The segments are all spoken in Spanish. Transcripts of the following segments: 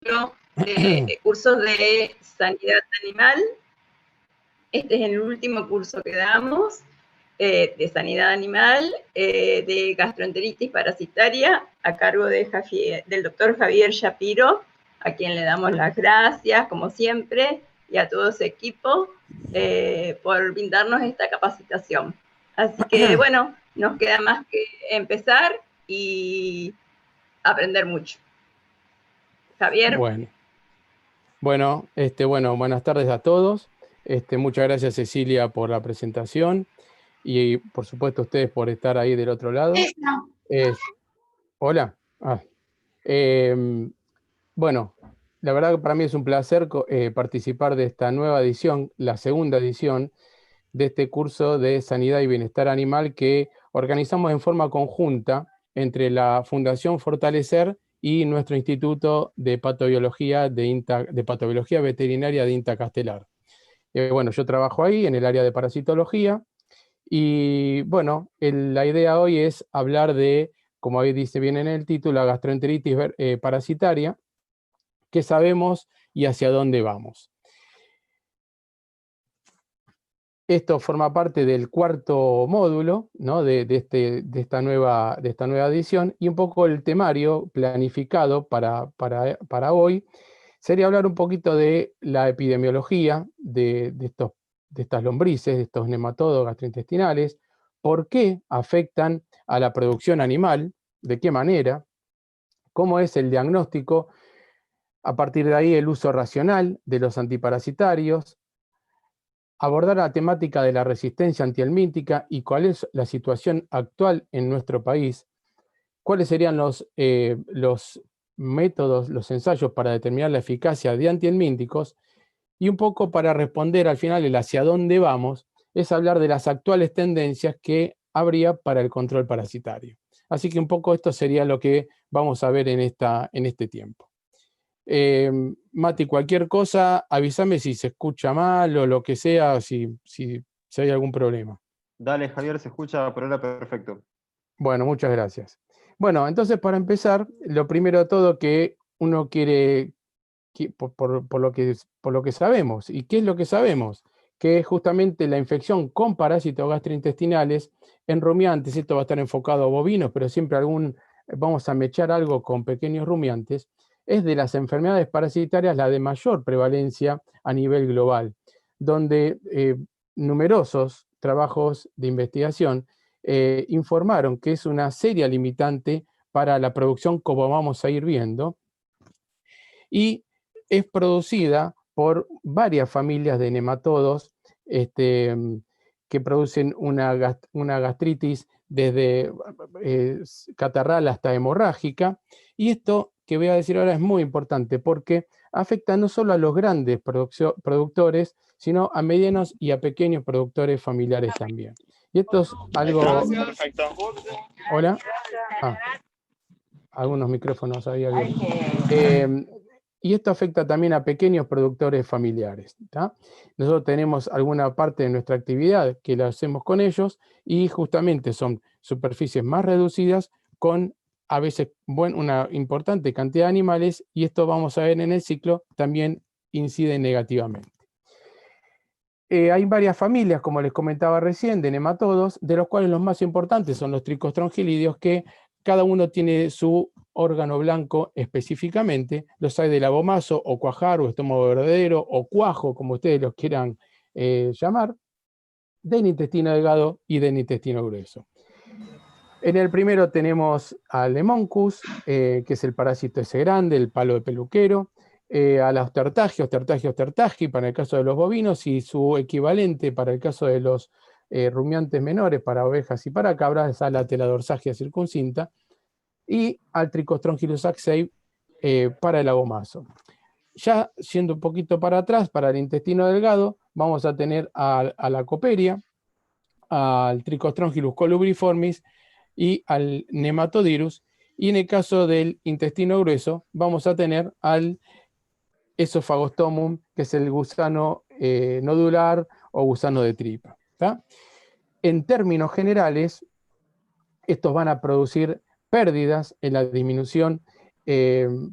de cursos de sanidad animal. Este es el último curso que damos de sanidad animal, de gastroenteritis parasitaria, a cargo del doctor Javier Shapiro, a quien le damos las gracias, como siempre, y a todo su equipo por brindarnos esta capacitación. Así que, bueno, nos queda más que empezar y aprender mucho. Javier. Bueno, buenas tardes a todos. Muchas gracias, Cecilia, por la presentación y, por supuesto, a ustedes por estar ahí del otro lado. Hola. Bueno, la verdad que para mí es un placer participar de esta nueva edición, la segunda edición de este curso de Sanidad y Bienestar Animal que organizamos en forma conjunta entre la Fundación Fortalecer y nuestro Instituto de Patobiología, de Patobiología Veterinaria de INTA Castelar. Bueno, yo trabajo ahí en el área de parasitología y bueno, la idea hoy es hablar de, como ahí dice bien en el título, la gastroenteritis parasitaria, qué sabemos y hacia dónde vamos. Esto forma parte del cuarto módulo, ¿no? de esta nueva edición, y un poco el temario planificado para hoy sería hablar un poquito de la epidemiología de estas lombrices, de estos nematodos gastrointestinales, por qué afectan a la producción animal, de qué manera, cómo es el diagnóstico, a partir de ahí el uso racional de los antiparasitarios, abordar la temática de la resistencia antihelmíntica y cuál es la situación actual en nuestro país, cuáles serían los métodos, los ensayos para determinar la eficacia de antihelmínticos, y un poco para responder al final el hacia dónde vamos, es hablar de las actuales tendencias que habría para el control parasitario. Así que un poco esto sería lo que vamos a ver en este tiempo. Mati, cualquier cosa, avísame si se escucha mal o lo que sea, si hay algún problema. Dale, Javier, se escucha por ahora perfecto. Bueno, muchas gracias. Bueno, entonces para empezar, lo primero de todo que uno quiere, por lo que sabemos. ¿Y qué es lo que sabemos? Que es justamente la infección con parásitos gastrointestinales en rumiantes. Esto va a estar enfocado a bovinos, pero siempre vamos a mechar algo con pequeños rumiantes. Es de las enfermedades parasitarias la de mayor prevalencia a nivel global, donde numerosos trabajos de investigación informaron que es una seria limitante para la producción, como vamos a ir viendo, y es producida por varias familias de nematodos que producen una gastritis desde catarral hasta hemorrágica. Y esto que voy a decir ahora es muy importante porque afecta no solo a los grandes productores, sino a medianos y a pequeños productores familiares también. Y esto es algo... Perfecto. Hola. Algunos micrófonos ahí abiertos. Y esto afecta también a pequeños productores familiares. Nosotros tenemos alguna parte de nuestra actividad que la hacemos con ellos y justamente son superficies más reducidas con a veces una importante cantidad de animales, y esto vamos a ver en el ciclo también incide negativamente. Hay varias familias, como les comentaba recién, de nematodos, de los cuales los más importantes son los tricostrongilidios, que cada uno tiene su órgano blanco específicamente. Los hay del abomazo, o cuajar, o estómago verdadero, o cuajo, como ustedes los quieran llamar, del intestino delgado y del intestino grueso. En el primero tenemos al Lemoncus, que es el parásito ese grande, el palo de peluquero, a la Ostertagia ostertagi para el caso de los bovinos, y su equivalente para el caso de los rumiantes menores, para ovejas y para cabras, es a la Teladorsagia circuncinta, y al Tricostrongylus saxei para el abomazo. Ya siendo un poquito para atrás, para el intestino delgado, vamos a tener a la Coperia, al Tricostrongylus colubriformis y al Nematodirus, y en el caso del intestino grueso vamos a tener al Esophagostomum, que es el gusano nodular o gusano de tripa. En términos generales, estos van a producir pérdidas en la disminución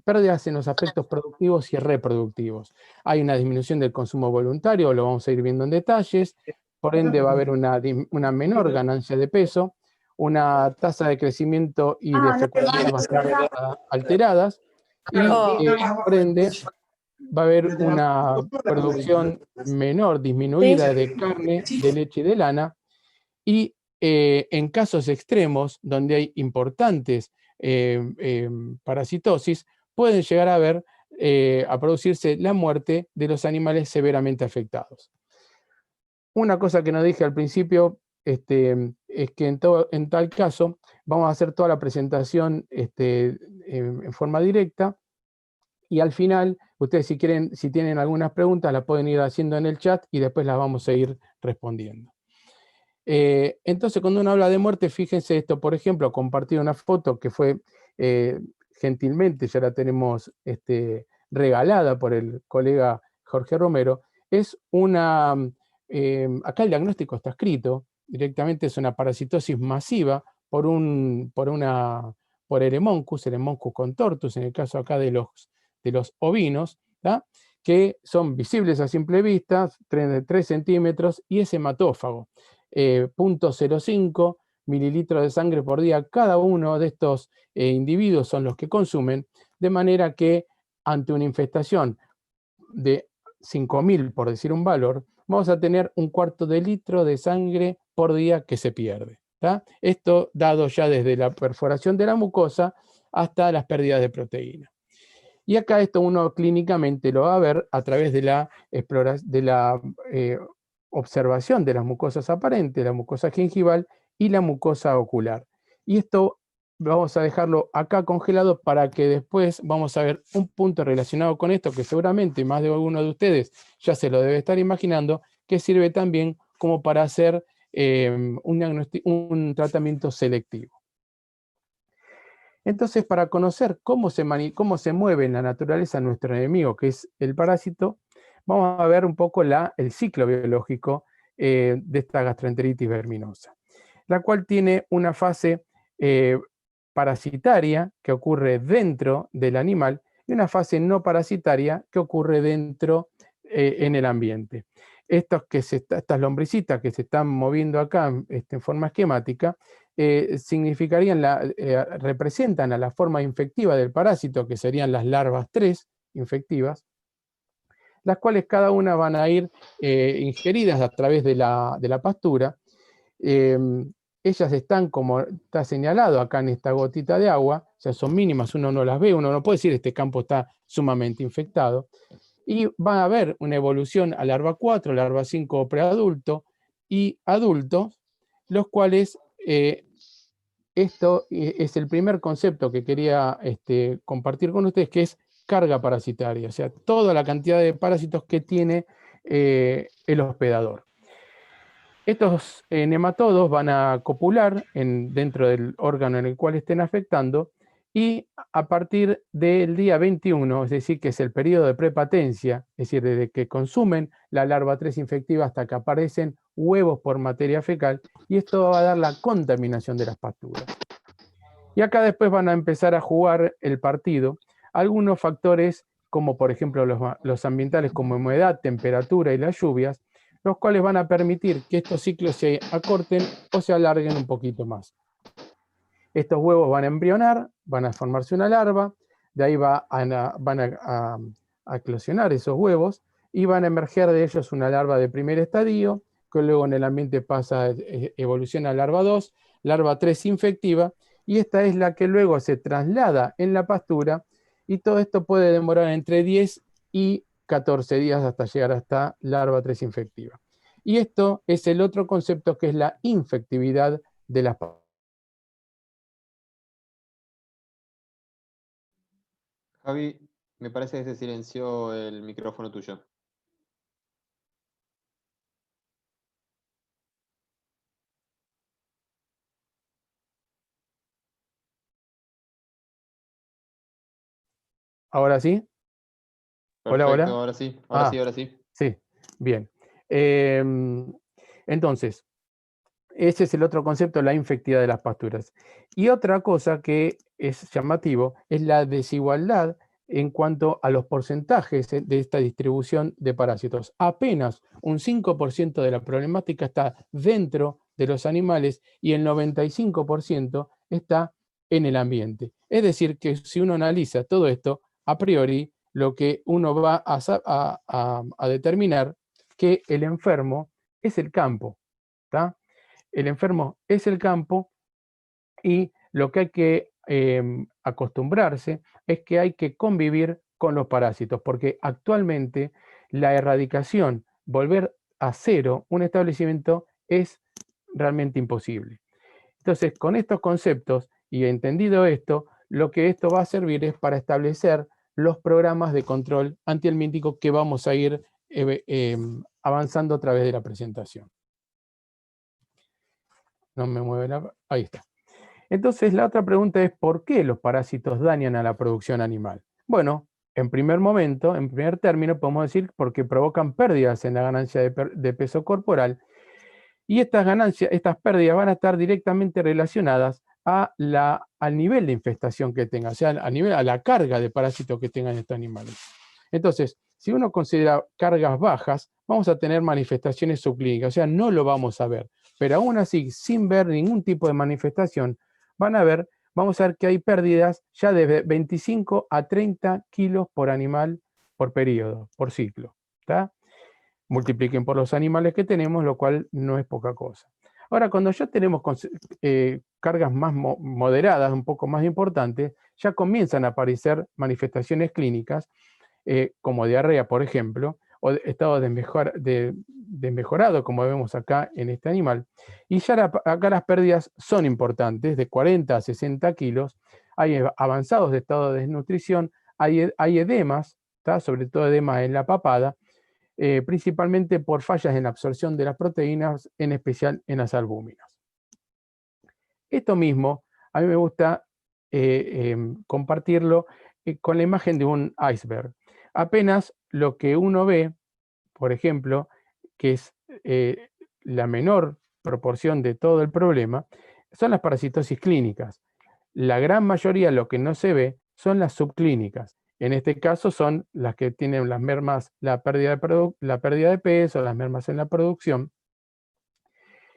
pérdidas en los aspectos productivos y reproductivos. Hay una disminución del consumo voluntario, lo vamos a ir viendo en detalles, por ende va a haber una menor ganancia de peso, una tasa de crecimiento y de fecundidad bastante alteradas, y por ende va a haber una producción menor, disminuida de carne, de leche y de lana, y en casos extremos, donde hay importantes parasitosis, pueden llegar a producirse la muerte de los animales severamente afectados. Una cosa que no dije al principio es que en tal caso vamos a hacer toda la presentación en forma directa, y al final, ustedes si tienen algunas preguntas, las pueden ir haciendo en el chat y después las vamos a ir respondiendo. Entonces, cuando uno habla de muerte, fíjense esto, por ejemplo, compartir una foto que fue gentilmente, ya la tenemos regalada por el colega Jorge Romero, es acá el diagnóstico está escrito, directamente es una parasitosis masiva por Eremoncus contortus, en el caso acá de los ovinos, ¿tá? Que son visibles a simple vista, 3 centímetros, y es hematófago. 0.05 mililitros de sangre por día cada uno de estos individuos son los que consumen, de manera que ante una infestación de 5.000, por decir un valor, vamos a tener 1/4 de litro de sangre por día que se pierde, ¿tá? Esto dado ya desde la perforación de la mucosa hasta las pérdidas de proteína. Y acá esto uno clínicamente lo va a ver a través de la observación de las mucosas aparentes, la mucosa gingival y la mucosa ocular. Y esto vamos a dejarlo acá congelado para que después vamos a ver un punto relacionado con esto que seguramente más de alguno de ustedes ya se lo debe estar imaginando, que sirve también como para hacer un tratamiento selectivo. Entonces, para conocer cómo se mueve en la naturaleza nuestro enemigo, que es el parásito, vamos a ver un poco el ciclo biológico de esta gastroenteritis verminosa, la cual tiene una fase parasitaria que ocurre dentro del animal y una fase no parasitaria que ocurre dentro en el ambiente. Estas lombricitas que se están moviendo acá en forma esquemática representan a la forma infectiva del parásito, que serían las larvas 3 infectivas, las cuales cada una van a ir ingeridas a través de la pastura. Ellas están, como está señalado acá en esta gotita de agua, o sea, son mínimas, uno no las ve, uno no puede decir este campo está sumamente infectado, y va a haber una evolución a larva 4, larva 5 preadulto y adulto, los cuales esto es el primer concepto que quería compartir con ustedes, que es carga parasitaria, o sea, toda la cantidad de parásitos que tiene el hospedador. Estos nematodos van a copular dentro del órgano en el cual estén afectando, y a partir del día 21, es decir, que es el periodo de prepatencia, es decir, desde que consumen la larva 3 infectiva hasta que aparecen huevos por materia fecal, y esto va a dar la contaminación de las pasturas. Y acá después van a empezar a jugar el partido algunos factores, como por ejemplo los ambientales, como humedad, temperatura y las lluvias, los cuales van a permitir que estos ciclos se acorten o se alarguen un poquito más. Estos huevos van a embrionar, van a formarse una larva, de ahí van a eclosionar esos huevos y van a emerger de ellos una larva de primer estadio, que luego en el ambiente evoluciona a larva 2, larva 3 infectiva, y esta es la que luego se traslada en la pastura, y todo esto puede demorar entre 10 y 14 días hasta llegar hasta larva 3 infectiva. Y esto es el otro concepto, que es la infectividad de las pasturas. Javi, me parece que se silenció el micrófono tuyo. ¿Ahora sí? Hola, Perfecto, hola. ahora sí, ahora sí, ahora sí. Sí, bien. Entonces, Ese es el otro concepto, la infectividad de las pasturas. Y otra cosa que es llamativo es la desigualdad en cuanto a los porcentajes de esta distribución de parásitos. Apenas un 5% de la problemática está dentro de los animales y el 95% está en el ambiente. Es decir, que si uno analiza todo esto, a priori, lo que uno va a determinar que el enfermo es el campo, ¿está? El enfermo es el campo y lo que hay que acostumbrarse es que hay que convivir con los parásitos, porque actualmente la erradicación, volver a cero un establecimiento es realmente imposible. Entonces, con estos conceptos y entendido esto, lo que esto va a servir es para establecer los programas de control antihelmíntico que vamos a ir avanzando a través de la presentación. No me mueve ahí está. Entonces, la otra pregunta es, ¿por qué los parásitos dañan a la producción animal? Bueno, en primer momento, en primer término, podemos decir porque provocan pérdidas en la ganancia de peso corporal, y estas pérdidas van a estar directamente relacionadas al nivel de infestación que tenga, o sea, a la carga de parásitos que tengan estos animales. Entonces, si uno considera cargas bajas, vamos a tener manifestaciones subclínicas, o sea, no lo vamos a ver. Pero aún así, sin ver ningún tipo de manifestación, vamos a ver que hay pérdidas ya de 25 a 30 kilos por animal por periodo, por ciclo. ¿Está? Multipliquen por los animales que tenemos, lo cual no es poca cosa. Ahora, cuando ya tenemos cargas más moderadas, un poco más importantes, ya comienzan a aparecer manifestaciones clínicas, como diarrea, por ejemplo, o estado de mejorado, como vemos acá en este animal. Y ya acá las pérdidas son importantes, de 40 a 60 kilos. Hay avanzados de estado de desnutrición, hay edemas, ¿tá? Sobre todo edemas en la papada, principalmente por fallas en la absorción de las proteínas, en especial en las albúminas. Esto mismo, a mí me gusta compartirlo con la imagen de un iceberg. Apenas lo que uno ve, por ejemplo, que es la menor proporción de todo el problema, son las parasitosis clínicas. La gran mayoría, lo que no se ve, son las subclínicas. En este caso son las que tienen las mermas, la pérdida de peso, las mermas en la producción.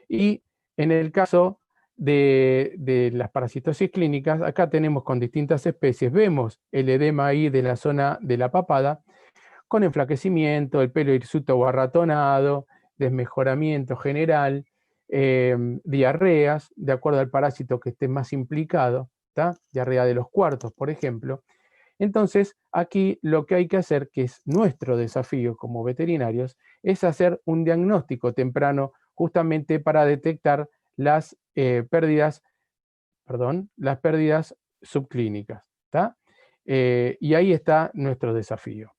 Y en el caso de las parasitosis clínicas, acá tenemos con distintas especies, vemos el edema ahí de la zona de la papada, con enflaquecimiento, el pelo hirsuto o arratonado, desmejoramiento general, diarreas, de acuerdo al parásito que esté más implicado, ¿tá? Diarrea de los cuartos, por ejemplo. Entonces, aquí lo que hay que hacer, que es nuestro desafío como veterinarios, es hacer un diagnóstico temprano justamente para detectar las pérdidas subclínicas, ¿tá? Y ahí está nuestro desafío.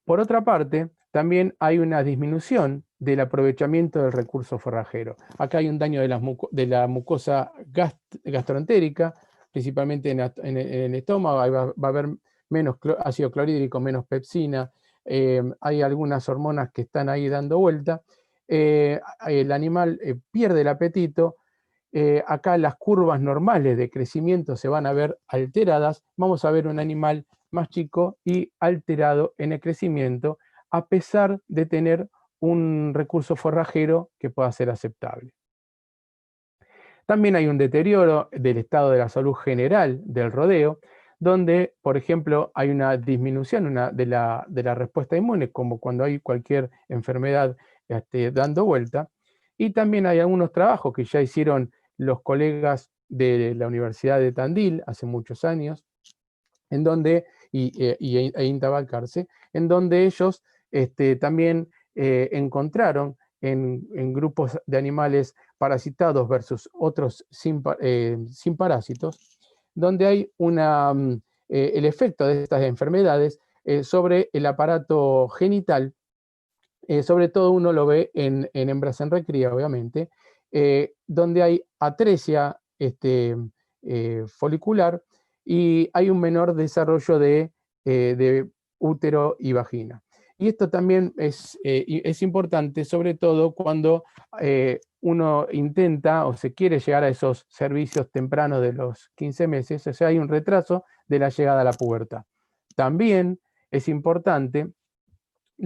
Por otra parte, también hay una disminución del aprovechamiento del recurso forrajero. Acá hay un daño de la mucosa gastroentérica, principalmente en el estómago. Ahí va a haber menos ácido clorhídrico, menos pepsina. Hay algunas hormonas que están ahí dando vuelta. El animal pierde el apetito. Acá las curvas normales de crecimiento se van a ver alteradas. Vamos a ver un animal más chico y alterado en el crecimiento, a pesar de tener un recurso forrajero que pueda ser aceptable. También hay un deterioro del estado de la salud general del rodeo, donde, por ejemplo, hay una disminución de la respuesta inmune, como cuando hay cualquier enfermedad dando vuelta. Y también hay algunos trabajos que ya hicieron los colegas de la Universidad de Tandil hace muchos años, en donde, e INTA Balcarce, en donde ellos también encontraron en grupos de animales parasitados versus otros sin parásitos, donde hay el efecto de estas enfermedades sobre el aparato genital. Sobre todo uno lo ve en hembras en recría, obviamente, donde hay atresia folicular y hay un menor desarrollo de útero y vagina. Y esto también es importante, sobre todo cuando uno intenta o se quiere llegar a esos servicios tempranos de los 15 meses, o sea, hay un retraso de la llegada a la pubertad. También es importante que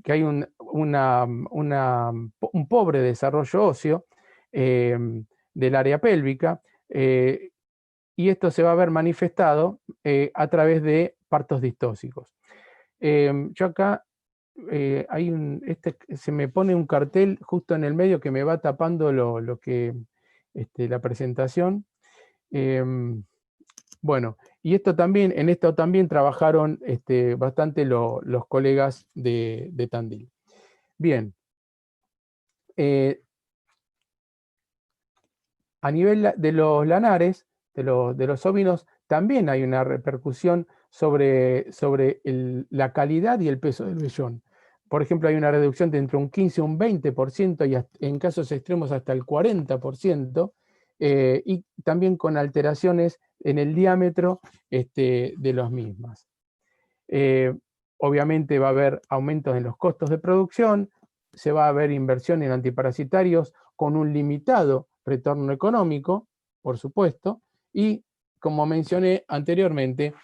hay un pobre desarrollo óseo del área pélvica, y esto se va a ver manifestado a través de partos distóxicos. Yo acá se me pone un cartel justo en el medio que me va tapando la presentación. Bueno, y en esto también trabajaron bastante los colegas de Tandil. Bien. A nivel de los lanares, de los ovinos, también hay una repercusión sobre la calidad y el peso del vellón. Por ejemplo, hay una reducción de entre un 15 y un 20% y en casos extremos hasta el 40%, y también con alteraciones en el diámetro de los mismas. Obviamente va a haber aumentos en los costos de producción, se va a ver inversión en antiparasitarios con un limitado retorno económico, por supuesto, y como mencioné anteriormente,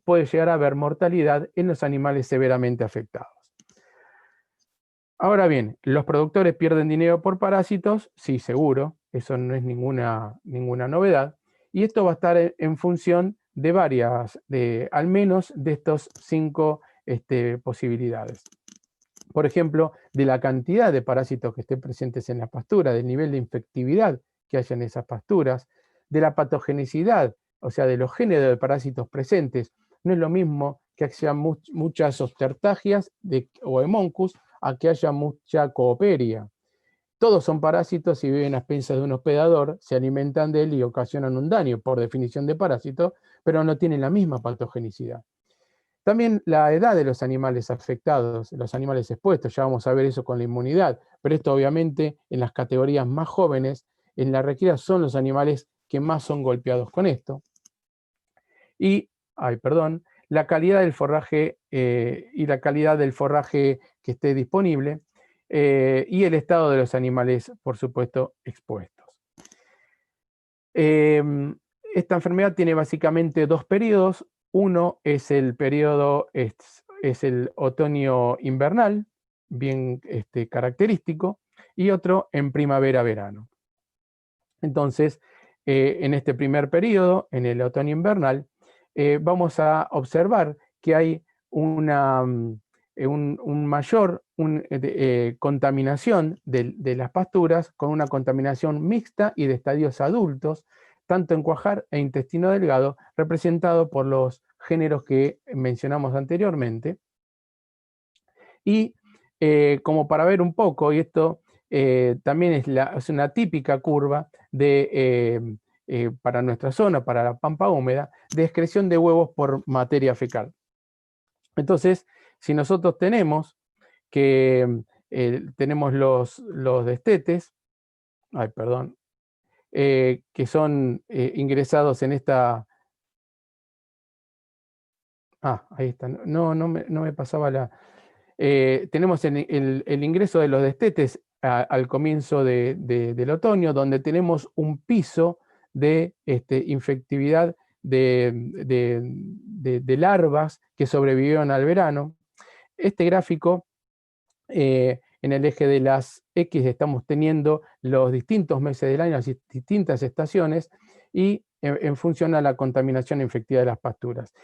puede llegar a haber mortalidad en los animales severamente afectados. Ahora bien, ¿los productores pierden dinero por parásitos? Sí, seguro, eso no es ninguna novedad, y esto va a estar en función de al menos de estos 5 posibilidades. Por ejemplo, de la cantidad de parásitos que estén presentes en las pasturas, del nivel de infectividad que haya en esas pasturas, de la patogenicidad, o sea, de los géneros de parásitos presentes. No es lo mismo que haya muchas ostertagias o hemoncus a que haya mucha cooperia. Todos son parásitos y viven a expensas de un hospedador, se alimentan de él y ocasionan un daño, por definición de parásito, pero no tienen la misma patogenicidad. También la edad de los animales afectados, los animales expuestos, ya vamos a ver eso con la inmunidad, pero esto obviamente en las categorías más jóvenes, en la requera son los animales que más son golpeados con esto. Y, la calidad del forraje que esté disponible, y el estado de los animales, por supuesto, expuestos. Esta enfermedad tiene básicamente 2 periodos. Uno es el periodo, es el otoño invernal, bien característico, y otro en primavera-verano. Entonces, en este primer periodo, en el otoño invernal, vamos a observar que hay una mayor contaminación de las pasturas, con una contaminación mixta y de estadios adultos, tanto en cuajar e intestino delgado, representado por los géneros que mencionamos anteriormente. Y como para ver un poco, y esto también es una típica curva para nuestra zona, para la pampa húmeda, de excreción de huevos por materia fecal. Entonces, si nosotros tenemos los destetes, que son ingresados en esta... ahí está, no me pasaba la... tenemos el ingreso de los destetes al comienzo del otoño, donde tenemos un piso de infectividad de larvas que sobrevivieron al verano. Este gráfico, en el eje de las X estamos teniendo los distintos meses del año, las distintas estaciones, y en función a la contaminación infectiva de las pasturas.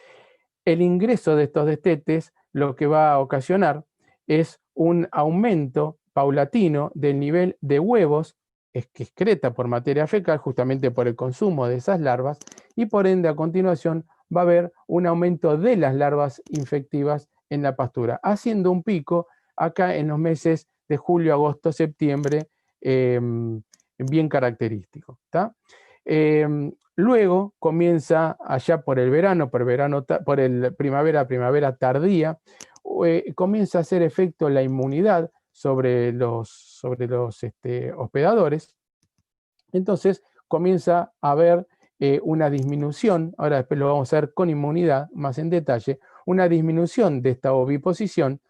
El ingreso de estos destetes lo que va a ocasionar es un aumento paulatino del nivel de huevos que excreta por materia fecal, justamente por el consumo de esas larvas, y por ende a continuación va a haber un aumento de las larvas infectivas en la pastura, haciendo un pico acá en los meses de julio, agosto, septiembre, bien característico. Luego comienza allá por el verano, por el primavera tardía, comienza a hacer efecto la inmunidad sobre los hospedadores. Entonces comienza a haber una disminución, ahora después lo vamos a ver con inmunidad más en detalle, una disminución de esta oviposición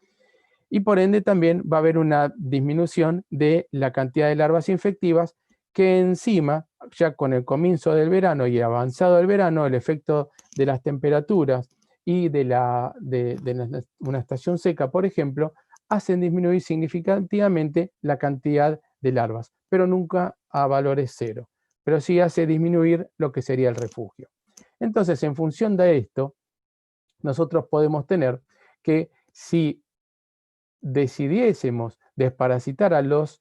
y por ende también va a haber una disminución de la cantidad de larvas infectivas que encima, ya con el comienzo del verano y avanzado el verano, el efecto de las temperaturas y de una estación seca, por ejemplo, hacen disminuir significativamente la cantidad de larvas, pero nunca a valores cero, pero sí hace disminuir lo que sería el refugio. Entonces, en función de esto, nosotros podemos tener que si decidiésemos desparasitar a los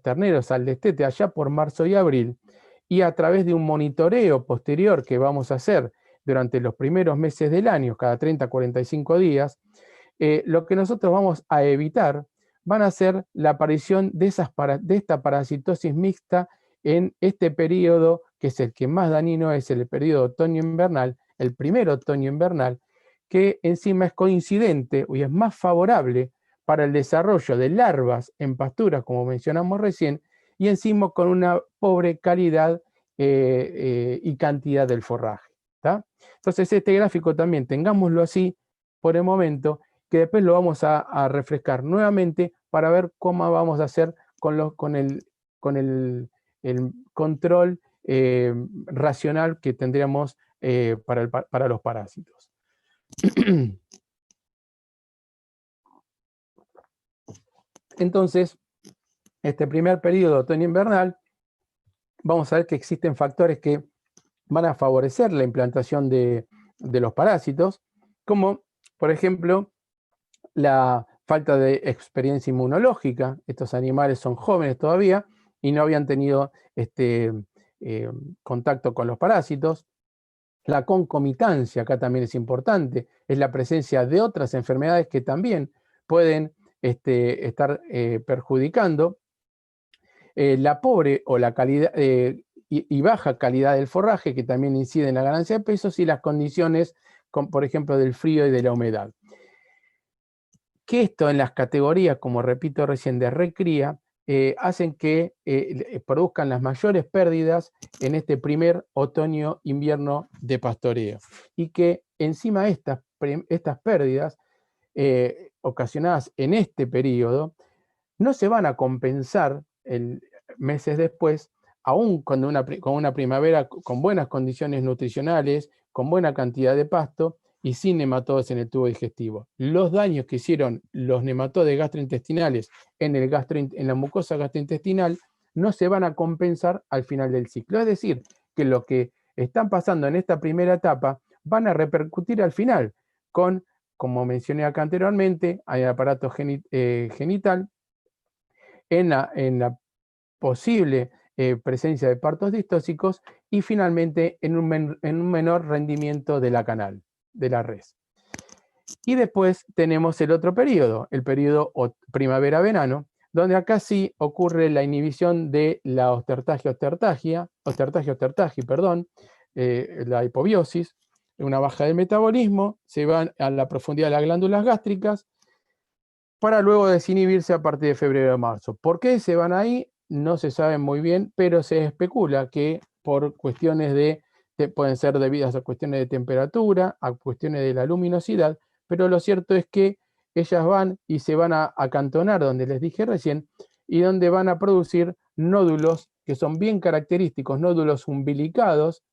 terneros al destete allá por marzo y abril, y a través de un monitoreo posterior que vamos a hacer durante los primeros meses del año, cada 30 a 45 días, lo que nosotros vamos a evitar van a ser la aparición de esta parasitosis mixta en este periodo, que es el que más dañino, es el periodo otoño-invernal, el primer otoño-invernal, que encima es coincidente y es más favorable para el desarrollo de larvas en pasturas, como mencionamos recién, y encima con una pobre calidad y cantidad del forraje. ¿Tá? Entonces este gráfico también tengámoslo así por el momento, que después lo vamos a refrescar nuevamente para ver cómo vamos a hacer con el control racional que tendríamos para los parásitos. Entonces, este primer periodo otoño-invernal, vamos a ver que existen factores que van a favorecer la implantación de los parásitos, como, por ejemplo, la falta de experiencia inmunológica. Estos animales son jóvenes todavía y no habían tenido contacto con los parásitos. La concomitancia, acá también es importante, es la presencia de otras enfermedades que también pueden estar perjudicando. La pobre o la calidad y baja calidad del forraje, que también incide en la ganancia de pesos, y las condiciones, por ejemplo, del frío y de la humedad. Que esto en las categorías, como repito recién, de recría, hacen que produzcan las mayores pérdidas en este primer otoño-invierno de pastoreo. Y que encima estas pérdidas ocasionadas en este periodo no se van a compensar meses después, aún con una primavera con buenas condiciones nutricionales, con buena cantidad de pasto y sin nematodos en el tubo digestivo. Los daños que hicieron los nematodes gastrointestinales en la mucosa gastrointestinal no se van a compensar al final del ciclo. Es decir, que lo que están pasando en esta primera etapa van a repercutir al final con, como mencioné acá anteriormente, el aparato genital, en la posible presencia de partos distóxicos y finalmente en un menor rendimiento de la canal, de la res. Y después tenemos el otro periodo, el periodo primavera-verano, donde acá sí ocurre la inhibición de la ostertagia, la hipobiosis, una baja del metabolismo, se van a la profundidad de las glándulas gástricas, para luego desinhibirse a partir de febrero o marzo. ¿Por qué se van ahí? No se sabe muy bien, pero se especula que por cuestiones pueden ser debidas a cuestiones de temperatura, a cuestiones de la luminosidad, pero lo cierto es que ellas van y se van a acantonar donde les dije recién, y donde van a producir nódulos que son bien característicos, nódulos umbilicados,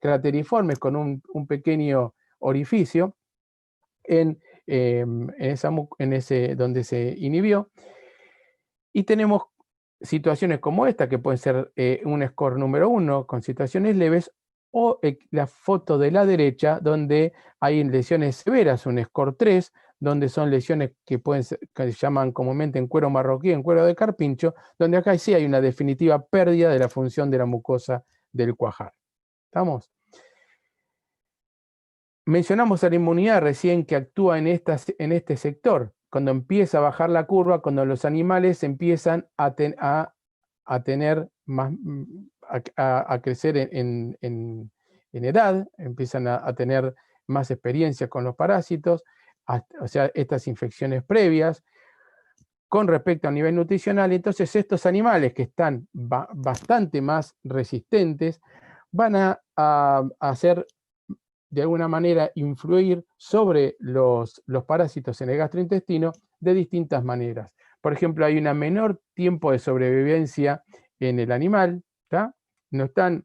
crateriformes con un pequeño orificio donde se inhibió, y tenemos situaciones como esta, que pueden ser un score número 1 con situaciones leves, o la foto de la derecha, donde hay lesiones severas, un score 3, donde son lesiones que se llaman comúnmente en cuero marroquí, en cuero de carpincho, donde acá sí hay una definitiva pérdida de la función de la mucosa del cuajar. ¿Estamos? Mencionamos a la inmunidad recién, que actúa en este sector, cuando empieza a bajar la curva, cuando los animales empiezan a tener más, a crecer en edad, empiezan a tener más experiencia con los parásitos, o sea, estas infecciones previas. Con respecto a nivel nutricional, entonces estos animales que están bastante más resistentes van a ser de alguna manera influir sobre los parásitos en el gastrointestino de distintas maneras. Por ejemplo, hay un menor tiempo de sobrevivencia en el animal, ¿tá? No están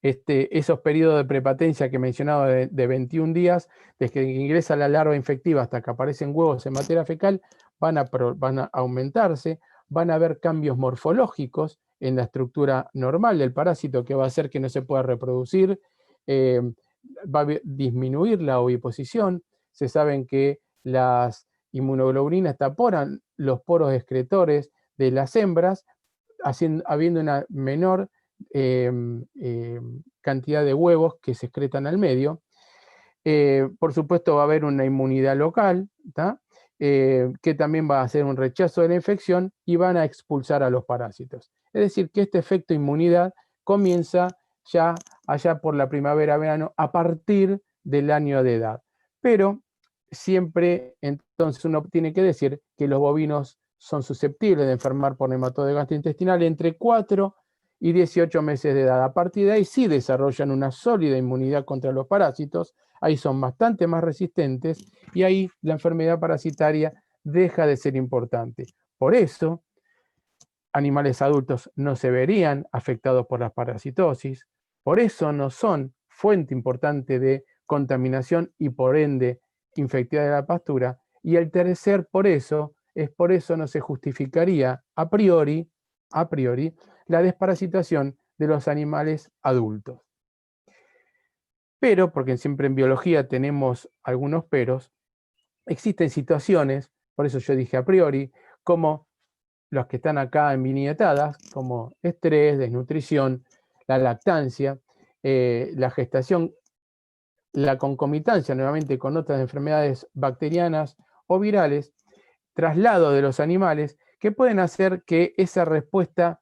esos periodos de prepatencia que he mencionado de 21 días, desde que ingresa la larva infectiva hasta que aparecen huevos en materia fecal, van a aumentarse, van a haber cambios morfológicos en la estructura normal del parásito que va a hacer que no se pueda reproducir, va a disminuir la oviposición. Se saben que las inmunoglobulinas taponan los poros excretores de las hembras, habiendo una menor cantidad de huevos que se excretan al medio. Por supuesto va a haber una inmunidad local, que también va a hacer un rechazo de la infección y van a expulsar a los parásitos. Es decir, que este efecto inmunidad comienza ya allá por la primavera-verano a partir del año de edad. Pero siempre entonces uno tiene que decir que los bovinos son susceptibles de enfermar por nematodo gastrointestinal entre 4 y 18 meses de edad. A partir de ahí sí desarrollan una sólida inmunidad contra los parásitos, ahí son bastante más resistentes y ahí la enfermedad parasitaria deja de ser importante. Por eso, animales adultos no se verían afectados por la parasitosis, por eso no son fuente importante de contaminación y por ende infectiva de la pastura, y el tercer por eso no se justificaría a priori la desparasitación de los animales adultos. Pero, porque siempre en biología tenemos algunos peros, existen situaciones, por eso yo dije a priori, como los que están acá en viñetadas, como estrés, desnutrición, la lactancia, la gestación, la concomitancia nuevamente con otras enfermedades bacterianas o virales, traslado de los animales, que pueden hacer que esa respuesta,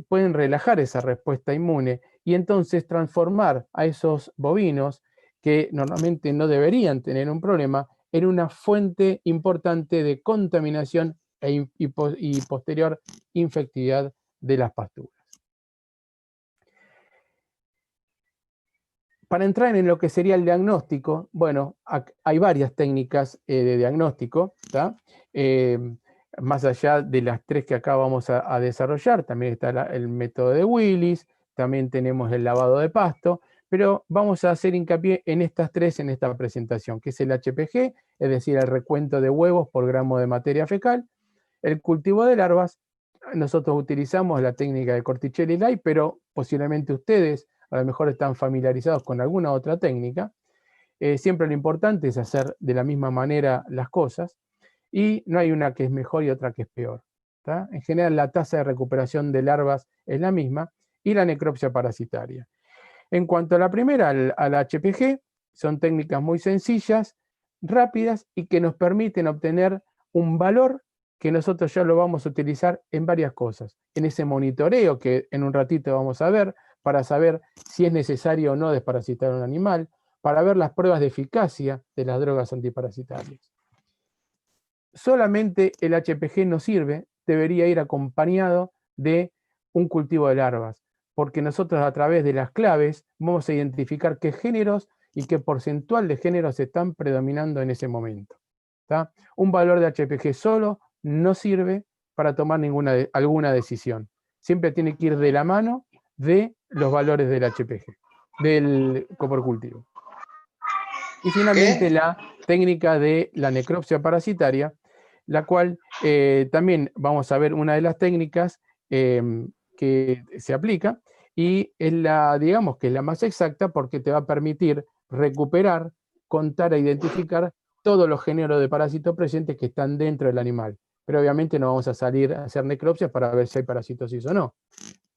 pueden relajar esa respuesta inmune y entonces transformar a esos bovinos, que normalmente no deberían tener un problema, en una fuente importante de contaminación y posterior infectividad de las pasturas. Para entrar en lo que sería el diagnóstico, bueno, hay varias técnicas de diagnóstico, más allá de las 3 que acá vamos a desarrollar, también está el método de Willis, también tenemos el lavado de pasto, pero vamos a hacer hincapié en estas 3 en esta presentación, que es el HPG, es decir, el recuento de huevos por gramo de materia fecal, el cultivo de larvas. Nosotros utilizamos la técnica de Corticelli Light, pero posiblemente ustedes a lo mejor están familiarizados con alguna otra técnica. Siempre lo importante es hacer de la misma manera las cosas, y no hay una que es mejor y otra que es peor. En general la tasa de recuperación de larvas es la misma, y la necropsia parasitaria. En cuanto a la primera, al HPG, son técnicas muy sencillas, rápidas y que nos permiten obtener un valor que nosotros ya lo vamos a utilizar en varias cosas. En ese monitoreo que en un ratito vamos a ver, para saber si es necesario o no desparasitar a un animal, para ver las pruebas de eficacia de las drogas antiparasitarias. Solamente el HPG no sirve, debería ir acompañado de un cultivo de larvas, porque nosotros a través de las claves vamos a identificar qué géneros y qué porcentual de géneros están predominando en ese momento. Un valor de HPG solo no sirve para tomar alguna decisión. Siempre tiene que ir de la mano de los valores del HPG, del coprocultivo. Y finalmente la técnica de la necropsia parasitaria, la cual también vamos a ver una de las técnicas que se aplica, y es digamos que es la más exacta porque te va a permitir recuperar, contar e identificar todos los géneros de parásitos presentes que están dentro del animal. Pero obviamente no vamos a salir a hacer necropsias para ver si hay parasitosis o no.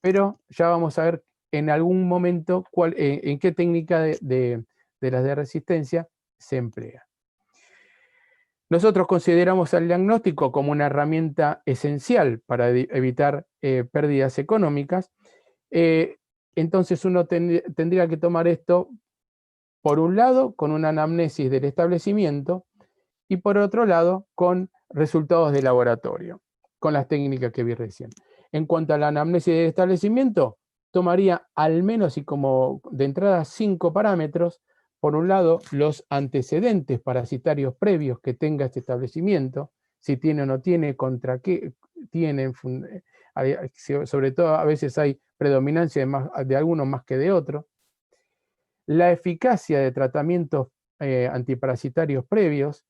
Pero ya vamos a ver en algún momento en qué técnica de las de resistencia se emplea. Nosotros consideramos el diagnóstico como una herramienta esencial para evitar pérdidas económicas. Entonces uno tendría que tomar esto, por un lado, con una anamnesis del establecimiento, y por otro lado, con resultados de laboratorio, con las técnicas que vi recién. En cuanto a la anamnesis del establecimiento, tomaría al menos y como de entrada 5 parámetros por un lado, los antecedentes parasitarios previos que tenga este establecimiento, si tiene o no tiene, contra qué tienen, sobre todo a veces hay predominancia de algunos más que de otros. La eficacia de tratamientos antiparasitarios previos,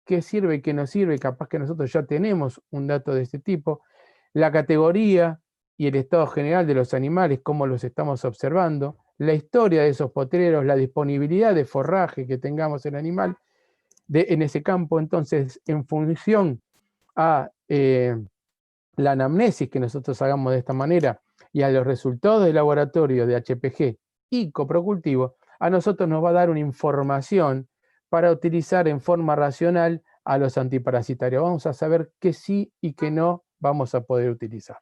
qué sirve y qué no sirve, capaz que nosotros ya tenemos un dato de este tipo. La categoría y el estado general de los animales, cómo los estamos observando, la historia de esos potreros, la disponibilidad de forraje que tengamos en el animal en ese campo. Entonces, en función a la anamnesis que nosotros hagamos de esta manera y a los resultados de laboratorio de HPG y coprocultivo, a nosotros nos va a dar una información para utilizar en forma racional a los antiparasitarios. Vamos a saber qué sí y qué no vamos a poder utilizar.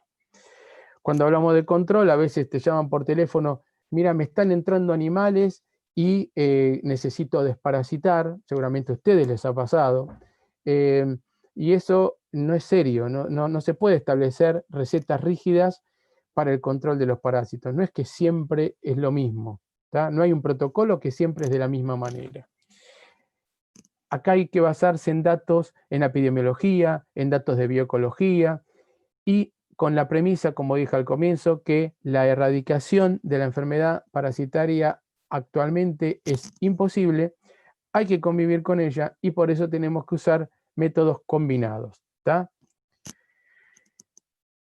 Cuando hablamos de control, a veces te llaman por teléfono, mira, me están entrando animales y necesito desparasitar, seguramente a ustedes les ha pasado, y eso no es serio, no se puede establecer recetas rígidas para el control de los parásitos, no es que siempre es lo mismo, ¿tá? No hay un protocolo que siempre es de la misma manera. Acá hay que basarse en datos en epidemiología, en datos de bioecología, y con la premisa, como dije al comienzo, que la erradicación de la enfermedad parasitaria actualmente es imposible, hay que convivir con ella y por eso tenemos que usar métodos combinados, ¿tá?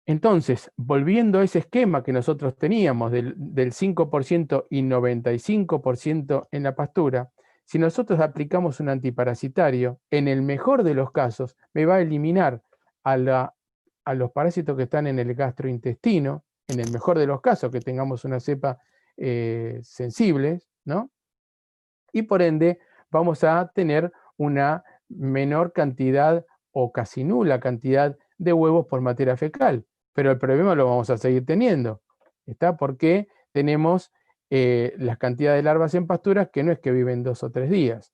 Entonces, volviendo a ese esquema que nosotros teníamos del 5% y 95% en la pastura, si nosotros aplicamos un antiparasitario, en el mejor de los casos, me va a eliminar a los parásitos que están en el gastrointestino, en el mejor de los casos, que tengamos una cepa sensible, ¿no? Y por ende vamos a tener una menor cantidad o casi nula cantidad de huevos por materia fecal. Pero el problema lo vamos a seguir teniendo, ¿está? Porque tenemos las cantidades de larvas en pasturas que no es que viven 2 o 3 días.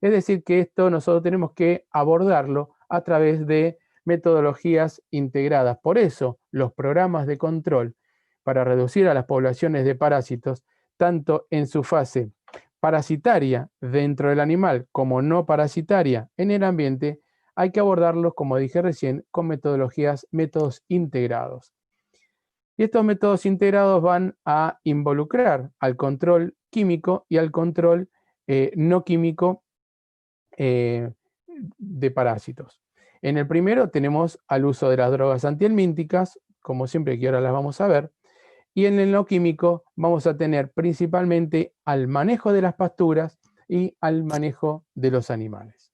Es decir, que esto nosotros tenemos que abordarlo a través de metodologías integradas. Por eso, los programas de control para reducir a las poblaciones de parásitos, tanto en su fase parasitaria dentro del animal como no parasitaria en el ambiente, hay que abordarlos, como dije recién, con métodos integrados. Y estos métodos integrados van a involucrar al control químico y al control no químico de parásitos. En el primero tenemos al uso de las drogas antihelmínticas, como siempre que ahora las vamos a ver, y en el no químico vamos a tener principalmente al manejo de las pasturas y al manejo de los animales.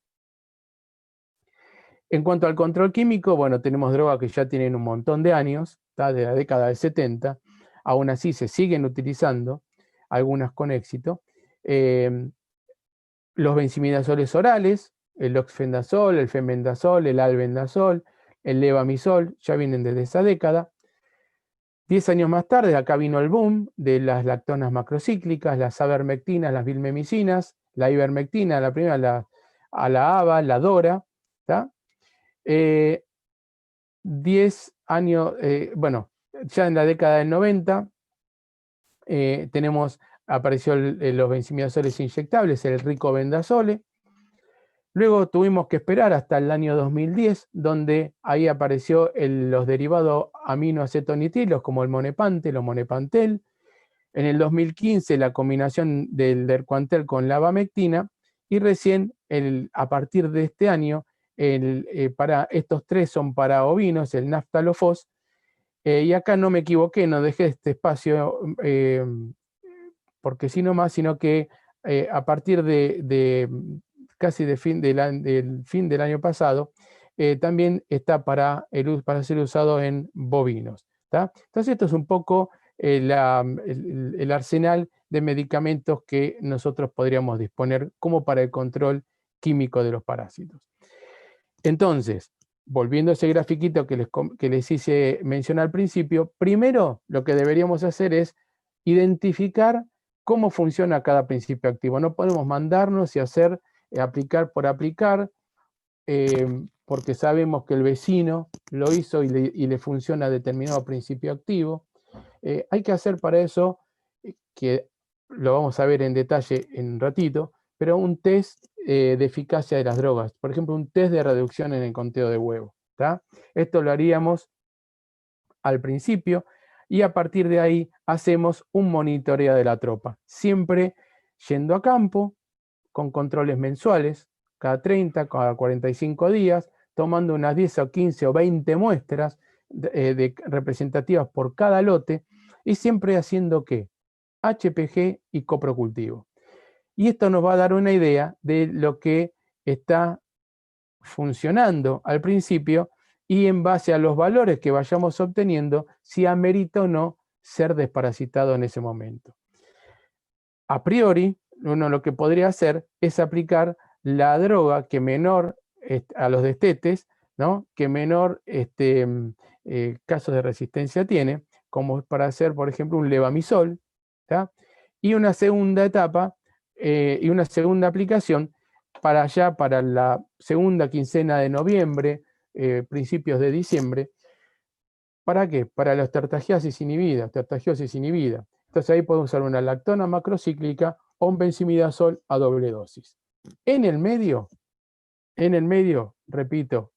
En cuanto al control químico, bueno, tenemos drogas que ya tienen un montón de años, ¿tá? De la década del 70, aún así se siguen utilizando, algunas con éxito. Los benzimidazoles orales, el oxfendazol, el femendazol, el albendazol, el levamisol, ya vienen desde esa década. 10 años más tarde, acá vino el boom de las lactonas macrocíclicas, las avermectinas, las vilmemicinas, la ivermectina, la primera, la ABA, la DORA, ¿tá? 10 años, bueno, ya en la década del 90 apareció los benzimidazoles inyectables, el ricobendazole. Luego tuvimos que esperar hasta el año 2010, donde ahí apareció los derivados aminoacetonitilos como el monepante, o monepantel. En el 2015 la combinación del dercuantel con la abamectina y recién a partir de este año para estos tres son para ovinos, el naftalofos, y acá no me equivoqué, no dejé este espacio porque sí nomás, sino que a partir de casi del fin del año pasado, también está para ser usado en bovinos, ¿tá? Entonces esto es un poco el arsenal de medicamentos que nosotros podríamos disponer como para el control químico de los parásitos. Entonces, volviendo a ese grafiquito que les hice mencionar al principio, primero lo que deberíamos hacer es identificar cómo funciona cada principio activo. No podemos mandarnos y hacer aplicar por aplicar, porque sabemos que el vecino lo hizo y le funciona determinado principio activo. Hay que hacer para eso que lo vamos a ver en detalle en un ratito, pero un test de eficacia de las drogas. Por ejemplo, un test de reducción en el conteo de huevo. ¿Tá? Esto lo haríamos al principio y a partir de ahí hacemos un monitoreo de la tropa. Siempre yendo a campo, con controles mensuales, cada 30, cada 45 días, tomando unas 10 o 15 o 20 muestras representativas por cada lote y siempre haciendo ¿qué? HPG y coprocultivo. Y esto nos va a dar una idea de lo que está funcionando al principio y en base a los valores que vayamos obteniendo, si amerita o no ser desparasitado en ese momento. A priori, uno lo que podría hacer es aplicar la droga que menor a los destetes, ¿no? Que menor casos de resistencia tiene, como para hacer, por ejemplo, un levamisol, ¿tá? Y una segunda etapa y una segunda aplicación para la segunda quincena de noviembre, principios de diciembre. ¿Para qué? Para la osteoartragiosis inhibida. Entonces ahí podemos usar una lactona macrocíclica o un benzimidazol a doble dosis. En el medio, repito,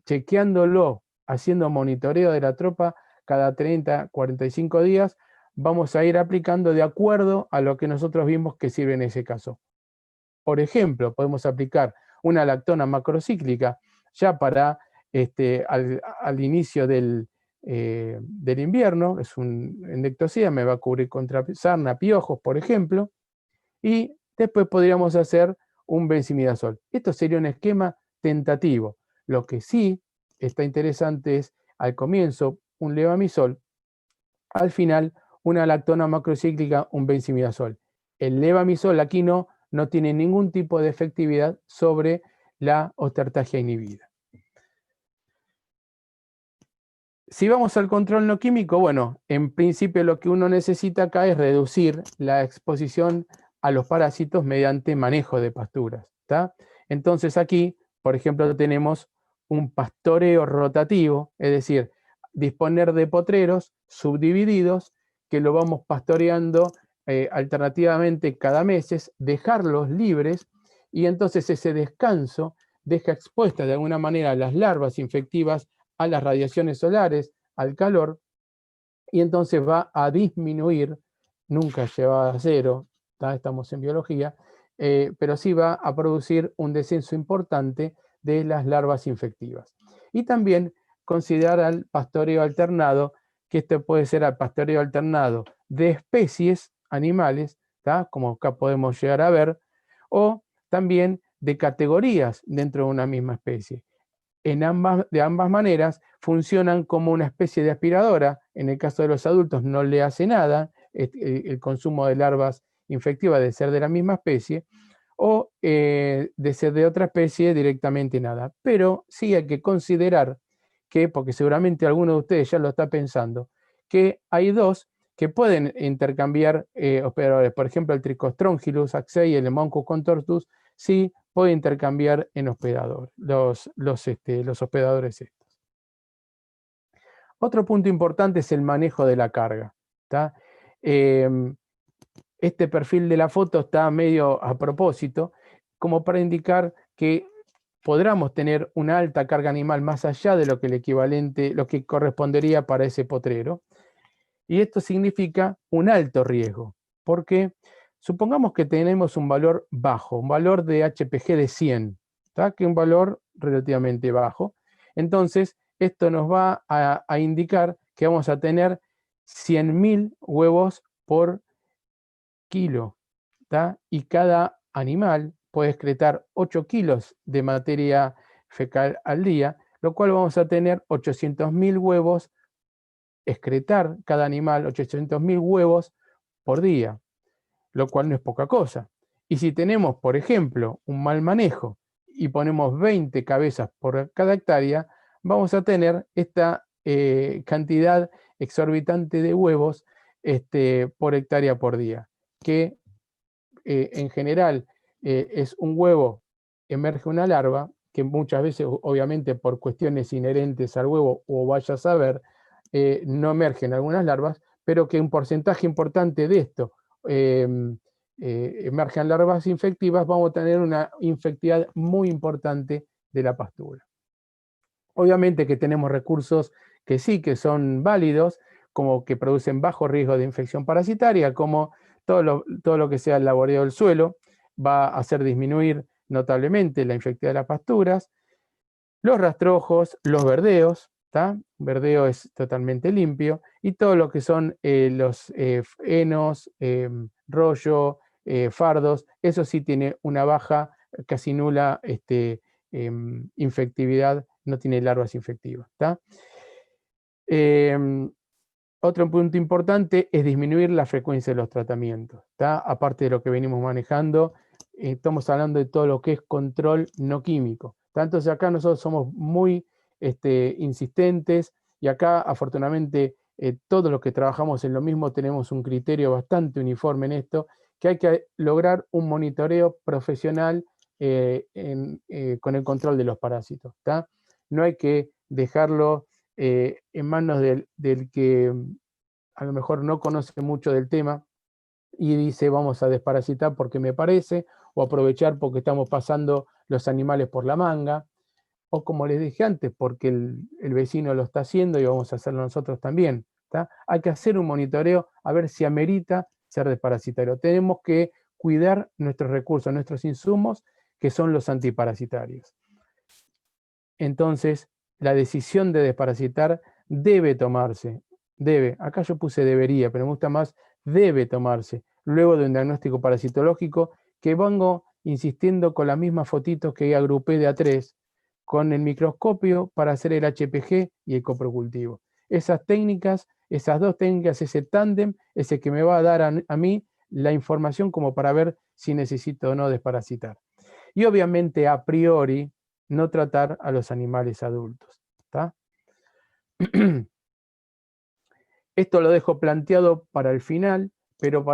chequeándolo, haciendo monitoreo de la tropa cada 30, 45 días, vamos a ir aplicando de acuerdo a lo que nosotros vimos que sirve en ese caso. Por ejemplo, podemos aplicar una lactona macrocíclica ya para al inicio del invierno, es un endectocida, me va a cubrir contra sarna, piojos, por ejemplo, y después podríamos hacer un benzimidazol. Esto sería un esquema tentativo. Lo que sí está interesante es, al comienzo, un levamisol, al final, una lactona macrocíclica, un benzimidazol. El levamisol aquí no tiene ningún tipo de efectividad sobre la osteoartragia inhibida. Si vamos al control no químico, bueno, en principio lo que uno necesita acá es reducir la exposición a los parásitos mediante manejo de pasturas, ¿tá? Entonces aquí, por ejemplo, tenemos un pastoreo rotativo, es decir, disponer de potreros subdivididos que lo vamos pastoreando alternativamente cada mes, dejarlos libres y entonces ese descanso deja expuestas de alguna manera las larvas infectivas a las radiaciones solares, al calor, y entonces va a disminuir, nunca llevada a cero, estamos en biología, pero sí va a producir un descenso importante de las larvas infectivas. Y también considerar al pastoreo alternado, que esto puede ser al pastoreo alternado de especies animales, como acá podemos llegar a ver, o también de categorías dentro de una misma especie. De ambas maneras funcionan como una especie de aspiradora. En el caso de los adultos no le hace nada el consumo de larvas infectivas de ser de la misma especie, o de ser de otra especie directamente nada. Pero sí hay que considerar que, porque seguramente alguno de ustedes ya lo está pensando, que hay dos que pueden intercambiar hospedadores. Por ejemplo, el Trichostrongylus axei y el Hemoncus contortus sí puede intercambiar en hospedador, los hospedadores estos. Otro punto importante es el manejo de la carga. Este perfil de la foto está medio a propósito, como para indicar que podríamos tener una alta carga animal más allá de lo que el equivalente, lo que correspondería para ese potrero. Y esto significa un alto riesgo, porque supongamos que tenemos un valor bajo, un valor de HPG de 100, que es un valor relativamente bajo. Entonces, esto nos va a indicar que vamos a tener 100.000 huevos por kilo, y cada animal puede excretar 8 kilos de materia fecal al día, lo cual vamos a tener 800.000 huevos, excretar cada animal 800.000 huevos por día, lo cual no es poca cosa. Y si tenemos, por ejemplo, un mal manejo y ponemos 20 cabezas por cada hectárea, vamos a tener esta cantidad exorbitante de huevos por hectárea por día, que en general es un huevo, emerge una larva, que muchas veces, obviamente, por cuestiones inherentes al huevo, o vaya a saber, no emergen algunas larvas, pero que un porcentaje importante de esto, emerjan larvas infectivas, vamos a tener una infectividad muy importante de la pastura. Obviamente que tenemos recursos que sí, que son válidos, como que producen bajo riesgo de infección parasitaria, como todo lo que sea el laboreo del suelo, va a hacer disminuir notablemente la infectividad de las pasturas. Los rastrojos, los verdeos, ¿tá? Verdeo es totalmente limpio, y todo lo que son los henos, rollo, fardos, eso sí tiene una baja, casi nula infectividad, no tiene larvas infectivas, ¿tá? Otro punto importante es disminuir la frecuencia de los tratamientos, ¿tá? Aparte de lo que venimos manejando, estamos hablando de todo lo que es control no químico. Entonces acá nosotros somos muy insistentes, y acá afortunadamente todos los que trabajamos en lo mismo tenemos un criterio bastante uniforme en esto, que hay que lograr un monitoreo profesional con el control de los parásitos, ¿tá? No hay que dejarlo en manos del que a lo mejor no conoce mucho del tema y dice vamos a desparasitar porque me parece, o aprovechar porque estamos pasando los animales por la manga, o como les dije antes, porque el vecino lo está haciendo y vamos a hacerlo nosotros también, ¿tá? Hay que hacer un monitoreo a ver si amerita ser desparasitario. Tenemos que cuidar nuestros recursos, nuestros insumos, que son los antiparasitarios. Entonces, la decisión de desparasitar debe tomarse, acá yo puse debería, pero me gusta más, debe tomarse, luego de un diagnóstico parasitológico, que vengo insistiendo con las mismas fotitos que agrupé de A3, con el microscopio para hacer el HPG y el coprocultivo. Esas técnicas, esas dos técnicas, ese tándem, ese que me va a dar a mí la información como para ver si necesito o no desparasitar. Y obviamente a priori, no tratar a los animales adultos, ¿tá? Esto lo dejo planteado para el final, pero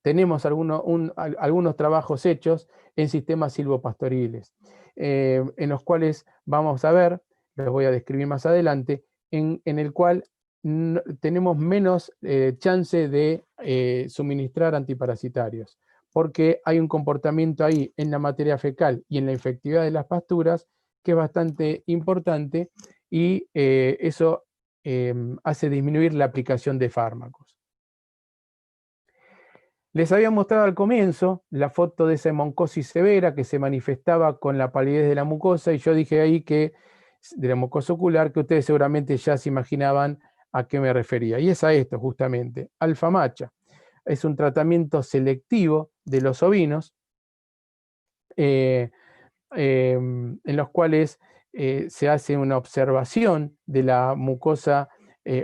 tenemos algunos trabajos hechos en sistemas silvopastoriles, en los cuales vamos a ver, los voy a describir más adelante, en el cual tenemos menos chance de suministrar antiparasitarios, porque hay un comportamiento ahí en la materia fecal y en la infectividad de las pasturas que es bastante importante, y eso hace disminuir la aplicación de fármacos. Les había mostrado al comienzo la foto de esa hemoncosis severa que se manifestaba con la palidez de la mucosa, y yo dije ahí que de la mucosa ocular, que ustedes seguramente ya se imaginaban a qué me refería. Y es a esto justamente, alfamacha. Es un tratamiento selectivo de los ovinos, en los cuales se hace una observación de la mucosa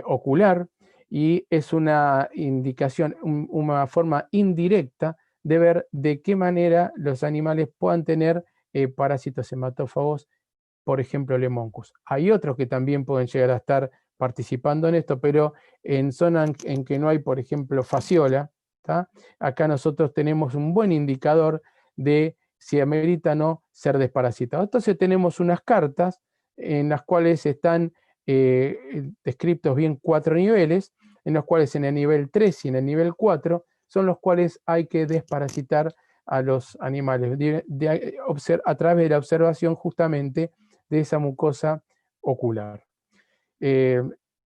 ocular, y es una indicación, una forma indirecta de ver de qué manera los animales puedan tener parásitos hematófagos, por ejemplo, el Hemoncus. Hay otros que también pueden llegar a estar participando en esto, pero en zonas en que no hay, por ejemplo, fasciola, ¿tá? Acá nosotros tenemos un buen indicador de si amerita o no ser desparasitado. Entonces tenemos unas cartas en las cuales están descritos bien 4 niveles, en los cuales en el nivel 3 y en el nivel 4 son los cuales hay que desparasitar a los animales a través de la observación justamente de esa mucosa ocular.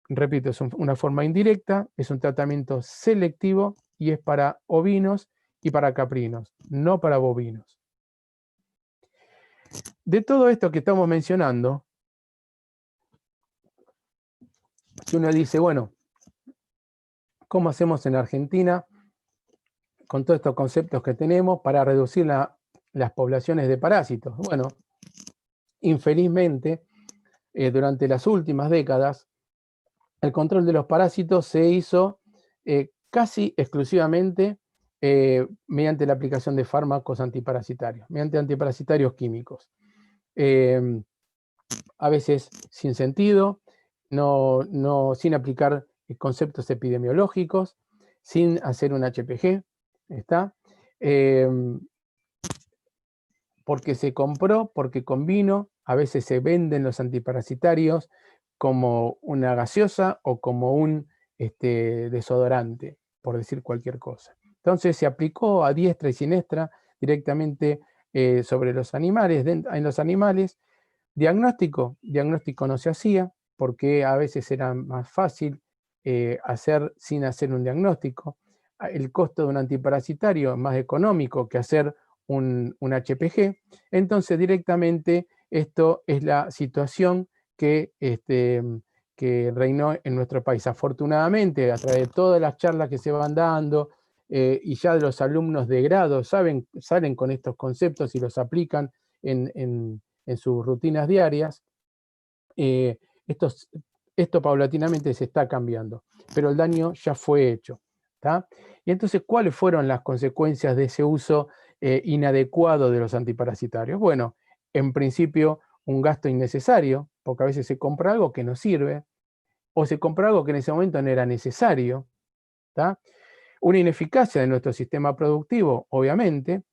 Repito, es una forma indirecta, es un tratamiento selectivo y es para ovinos y para caprinos, no para bovinos. De todo esto que estamos mencionando, si uno dice, bueno, ¿cómo hacemos en Argentina con todos estos conceptos que tenemos para reducir las poblaciones de parásitos? Bueno, infelizmente, durante las últimas décadas, el control de los parásitos se hizo casi exclusivamente mediante la aplicación de fármacos antiparasitarios, mediante antiparasitarios químicos. A veces sin sentido, sin aplicar conceptos epidemiológicos, sin hacer un HPG, ¿está? Porque se compró, porque convino, a veces se venden los antiparasitarios como una gaseosa o como un desodorante, por decir cualquier cosa. Entonces se aplicó a diestra y siniestra directamente sobre los animales, en los animales. Diagnóstico no se hacía, porque a veces era más fácil hacer sin hacer un diagnóstico. El costo de un antiparasitario es más económico que hacer un HPG. Entonces directamente esto es la situación que reinó en nuestro país. Afortunadamente, a través de todas las charlas que se van dando, y ya de los alumnos de grado salen con estos conceptos y los aplican en sus rutinas diarias, esto paulatinamente se está cambiando, pero el daño ya fue hecho. ¿Tá? Y entonces, ¿cuáles fueron las consecuencias de ese uso inadecuado de los antiparasitarios? Bueno, en principio, un gasto innecesario, porque a veces se compra algo que no sirve, o se compra algo que en ese momento no era necesario. ¿Tá? Una ineficacia de nuestro sistema productivo, obviamente,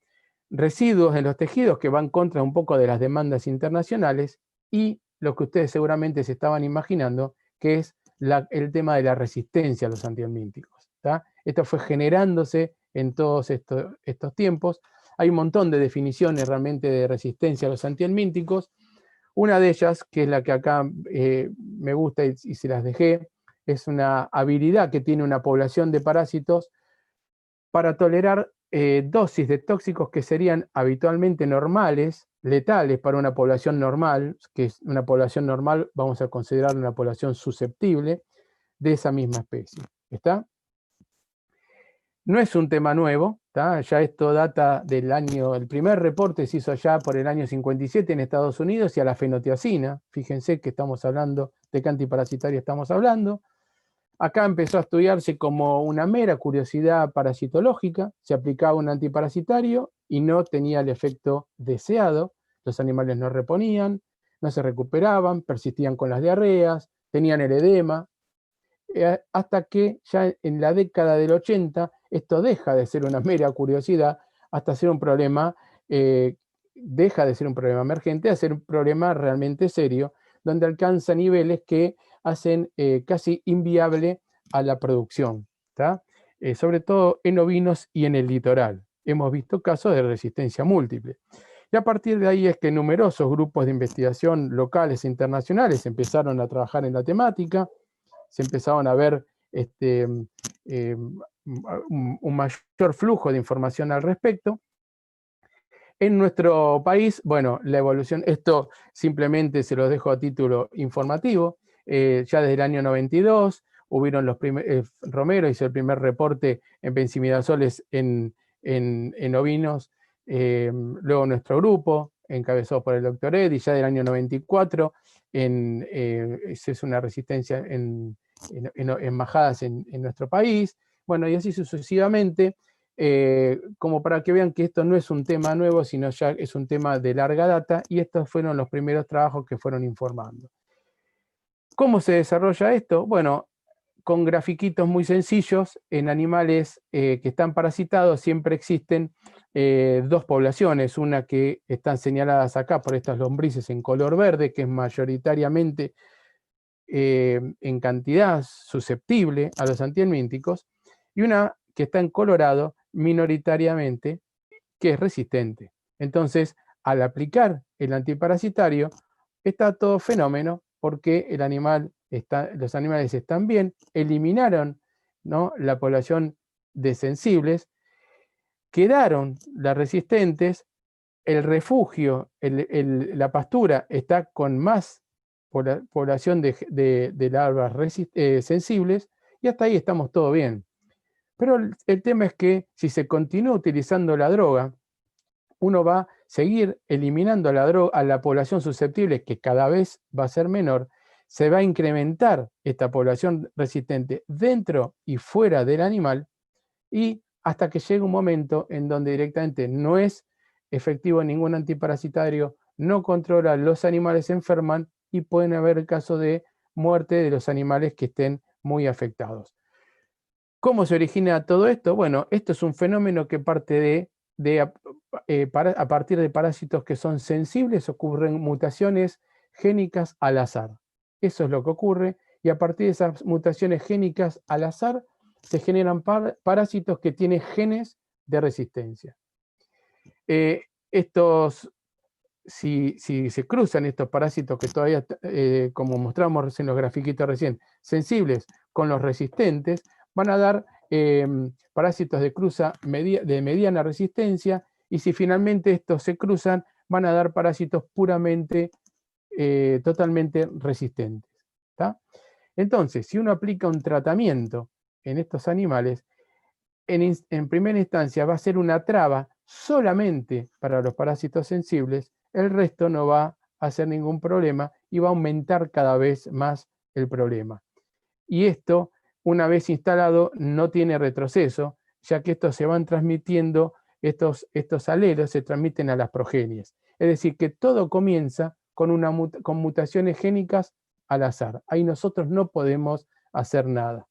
residuos en los tejidos que van contra un poco de las demandas internacionales, y lo que ustedes seguramente se estaban imaginando, que es el tema de la resistencia a los antihelmínticos. ¿Tá? Esto fue generándose en todos estos tiempos. Hay un montón de definiciones realmente de resistencia a los antihelmínticos. Una de ellas, que es la que acá me gusta y se las dejé, es una habilidad que tiene una población de parásitos para tolerar dosis de tóxicos que serían habitualmente normales, letales para una población normal, que es una población normal, vamos a considerar una población susceptible de esa misma especie. ¿Está? No es un tema nuevo, ¿tá? Ya esto data del año, el primer reporte se hizo allá por el año 57 en Estados Unidos, y a la fenotiacina. Fíjense que estamos hablando de qué antiparasitario estamos hablando. Acá empezó a estudiarse como una mera curiosidad parasitológica, se aplicaba un antiparasitario y no tenía el efecto deseado, los animales no reponían, no se recuperaban, persistían con las diarreas, tenían el edema, hasta que ya en la década del 80 esto deja de ser una mera curiosidad hasta ser un problema, deja de ser un problema emergente a ser un problema realmente serio, donde alcanza niveles que hacen casi inviable a la producción, sobre todo en ovinos y en el litoral. Hemos visto casos de resistencia múltiple. Y a partir de ahí es que numerosos grupos de investigación locales e internacionales empezaron a trabajar en la temática, se empezaron a ver un mayor flujo de información al respecto. En nuestro país, bueno, la evolución, esto simplemente se los dejo a título informativo, ya desde el año 92 hubieron los primeros, Romero hizo el primer reporte en benzimidazoles en ovinos, luego nuestro grupo, encabezado por el doctor Ed, y ya del año 94 es una resistencia en majadas en nuestro país, bueno, y así sucesivamente. Como para que vean que esto no es un tema nuevo, sino ya es un tema de larga data, y estos fueron los primeros trabajos que fueron informando. ¿Cómo se desarrolla esto? Bueno, con grafiquitos muy sencillos. En animales que están parasitados siempre existen dos poblaciones, una que están señaladas acá por estas lombrices en color verde, que es mayoritariamente en cantidad susceptible a los antihelmínticos, y una que está en colorado minoritariamente, que es resistente. Entonces, al aplicar el antiparasitario, está todo fenómeno, porque los animales están bien, eliminaron, ¿no?, la población de sensibles, quedaron las resistentes, el refugio, la pastura está con más población de larvas sensibles, y hasta ahí estamos todo bien. Pero el tema es que si se continúa utilizando la droga, uno va a seguir eliminando a la población susceptible, que cada vez va a ser menor, se va a incrementar esta población resistente dentro y fuera del animal, y hasta que llegue un momento en donde directamente no es efectivo ningún antiparasitario, no controla, los animales se enferman y pueden haber casos de muerte de los animales que estén muy afectados. ¿Cómo se origina todo esto? Bueno, esto es un fenómeno que parte a partir de parásitos que son sensibles, ocurren mutaciones génicas al azar. Eso es lo que ocurre, y a partir de esas mutaciones génicas al azar se generan parásitos que tienen genes de resistencia. Si se cruzan estos parásitos que todavía, como mostramos en los grafiquitos recién, sensibles con los resistentes, van a dar parásitos de cruza de mediana resistencia, y si finalmente estos se cruzan, van a dar parásitos puramente, totalmente resistentes. ¿Tá? Entonces, si uno aplica un tratamiento en estos animales, en primera instancia va a ser una traba solamente para los parásitos sensibles, el resto no va a hacer ningún problema y va a aumentar cada vez más el problema. Y esto, una vez instalado, no tiene retroceso, ya que estos se van transmitiendo, estos alelos se transmiten a las progenies. Es decir, que todo comienza con mutaciones génicas al azar. Ahí nosotros no podemos hacer nada.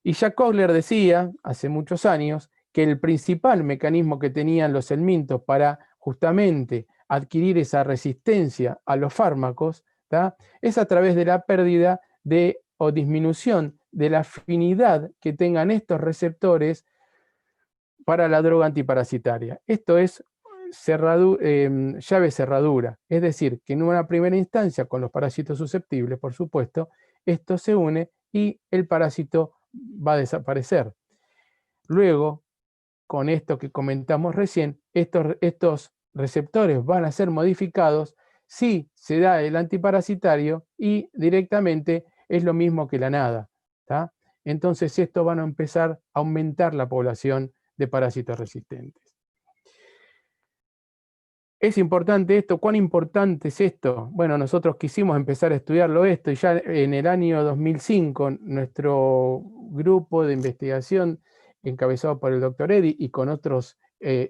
Y Jack Kogler decía, hace muchos años, que el principal mecanismo que tenían los helmintos para justamente adquirir esa resistencia a los fármacos, ¿tá? Es a través de la pérdida o disminución de la afinidad que tengan estos receptores para la droga antiparasitaria. Esto es llave cerradura, es decir, que en una primera instancia con los parásitos susceptibles, por supuesto, esto se une y el parásito va a desaparecer. Luego, con esto que comentamos recién, estos receptores van a ser modificados si se da el antiparasitario y directamente es lo mismo que la nada. ¿Tá? Entonces esto van a empezar a aumentar la población de parásitos resistentes. ¿Es importante esto? ¿Cuán importante es esto? Bueno, nosotros quisimos empezar a estudiarlo esto y ya en el año 2005 nuestro grupo de investigación encabezado por el doctor Eddy y con otros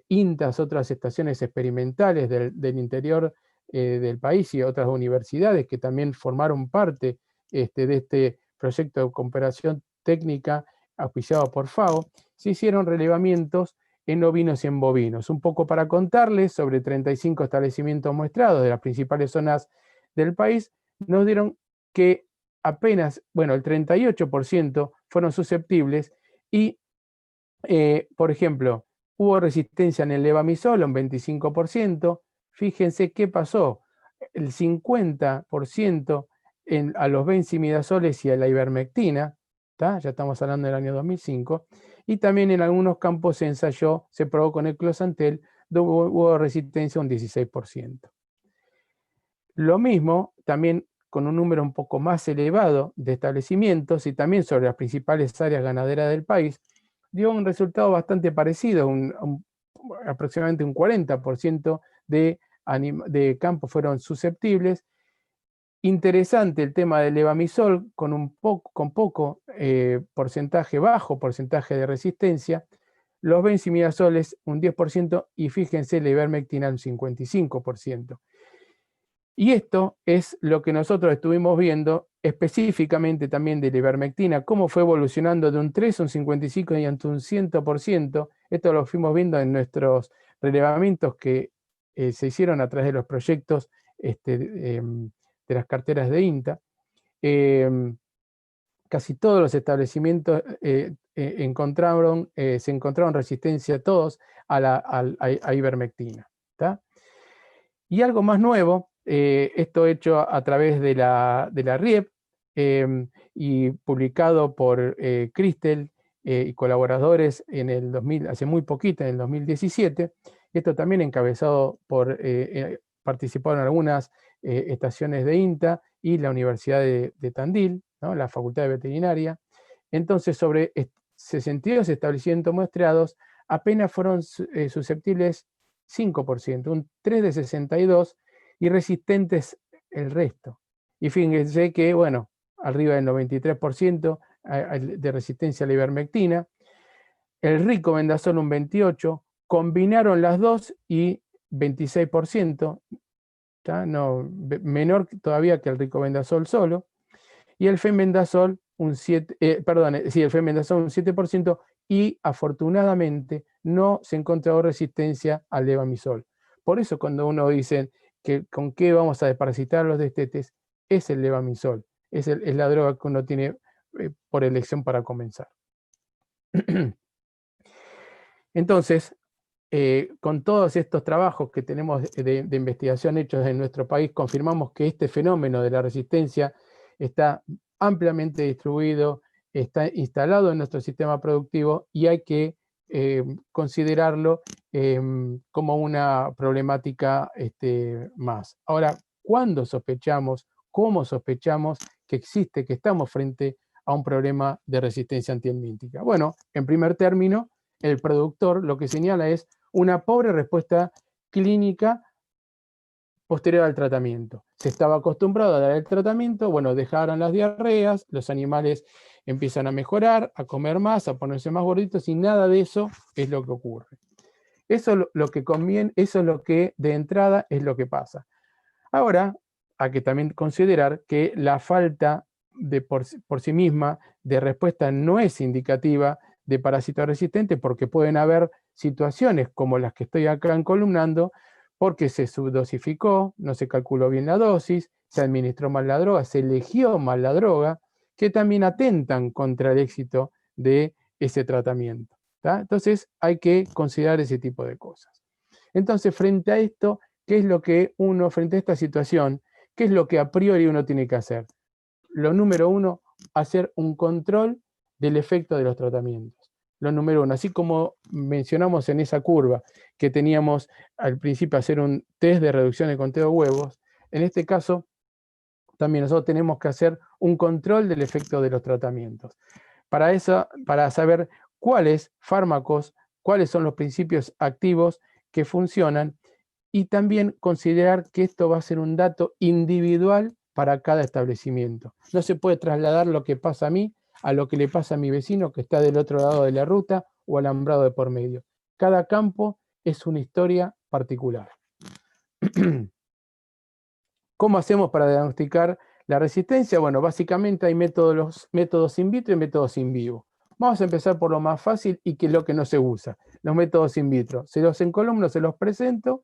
INTAs, otras estaciones experimentales del interior del país y otras universidades que también formaron parte de este proyecto de cooperación técnica auspiciado por FAO, se hicieron relevamientos en ovinos y en bovinos. Un poco para contarles, sobre 35 establecimientos muestrados de las principales zonas del país, nos dieron que apenas, el 38% fueron susceptibles y, por ejemplo, hubo resistencia en el levamisol, un 25%. Fíjense qué pasó, el 50% a los benzimidazoles y a la ivermectina, ¿tá? Ya estamos hablando del año 2005, y también en algunos campos se ensayó, se probó con el closantel, hubo resistencia un 16%. Lo mismo también con un número un poco más elevado de establecimientos y también sobre las principales áreas ganaderas del país, dio un resultado bastante parecido, aproximadamente un 40% de campos fueron susceptibles. Interesante el tema del levamisol con poco porcentaje, bajo porcentaje de resistencia, los benzimidazoles un 10% y fíjense la ivermectina un 55%. Y esto es lo que nosotros estuvimos viendo específicamente también de la ivermectina, cómo fue evolucionando de un 3 a un 55 y ante un 100%. Esto lo fuimos viendo en nuestros relevamientos que se hicieron a través de los proyectos de las carteras de INTA. Casi todos los establecimientos se encontraron resistencia todos a ivermectina. ¿Tá? Y algo más nuevo, esto hecho a través de la RIEP y publicado por Cristel y colaboradores hace muy poquito, en el 2017, esto también encabezado participaron algunas estaciones de INTA y la Universidad de Tandil, ¿no? La Facultad de Veterinaria. Entonces, sobre 62 establecimientos muestreados, apenas fueron susceptibles 5%, un 3 de 62, y resistentes el resto. Y fíjense que, arriba del 93% de resistencia a la ivermectina, el ricobendazol un 28%, combinaron las dos y 26%, no, menor todavía que el ricobendazol solo, y el fenbendazol un 7%, y afortunadamente no se encontró resistencia al levamisol. Por eso cuando uno dice que con qué vamos a desparasitar los destetes, es el levamisol, es la droga que uno tiene por elección para comenzar. Entonces, con todos estos trabajos que tenemos de investigación hechos en nuestro país, confirmamos que este fenómeno de la resistencia está ampliamente distribuido, está instalado en nuestro sistema productivo y hay que considerarlo como una problemática más. Ahora, ¿cuándo sospechamos, cómo sospechamos que existe, que estamos frente a un problema de resistencia antihelmíntica? Bueno, en primer término, el productor lo que señala es una pobre respuesta clínica posterior al tratamiento. Se estaba acostumbrado a dar el tratamiento, bueno, dejaron las diarreas, los animales empiezan a mejorar, a comer más, a ponerse más gorditos, y nada de eso es lo que ocurre. Eso lo que conviene, eso es lo que de entrada es lo que pasa. Ahora, hay que también considerar que la falta de por sí misma de respuesta no es indicativa de parásito resistente, porque pueden haber situaciones como las que estoy acá encolumnando, porque se subdosificó, no se calculó bien la dosis, se administró mal la droga, se eligió mal la droga, que también atentan contra el éxito de ese tratamiento, ¿tá? Entonces hay que considerar ese tipo de cosas. Entonces, frente a esto, ¿qué es lo que uno, frente a esta situación, qué es lo que a priori uno tiene que hacer? Lo número uno, hacer un control del efecto de los tratamientos. Lo número uno, así como mencionamos en esa curva que teníamos al principio hacer un test de reducción de conteo de huevos, en este caso también nosotros tenemos que hacer un control del efecto de los tratamientos. Para eso, para saber cuáles fármacos, cuáles son los principios activos que funcionan, y también considerar que esto va a ser un dato individual para cada establecimiento. No se puede trasladar lo que pasa a mí a lo que le pasa a mi vecino que está del otro lado de la ruta o alambrado de por medio. Cada campo es una historia particular. ¿Cómo hacemos para diagnosticar la resistencia? Bueno, básicamente hay métodos in vitro y métodos in vivo. Vamos a empezar por lo más fácil y que es lo que no se usa, los métodos in vitro. Se los encolumno, se los presento,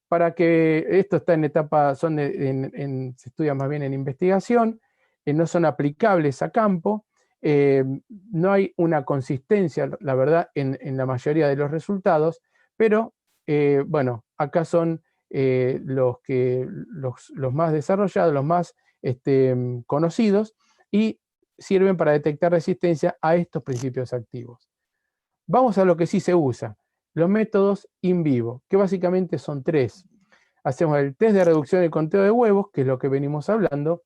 para que esto está en etapa, se estudia más bien en investigación, no son aplicables a campo, no hay una consistencia, la verdad, en la mayoría de los resultados, pero bueno, acá son los más desarrollados, los más conocidos, y sirven para detectar resistencia a estos principios activos. Vamos a lo que sí se usa. Los métodos in vivo, que básicamente son tres. Hacemos el test de reducción del conteo de huevos, que es lo que venimos hablando,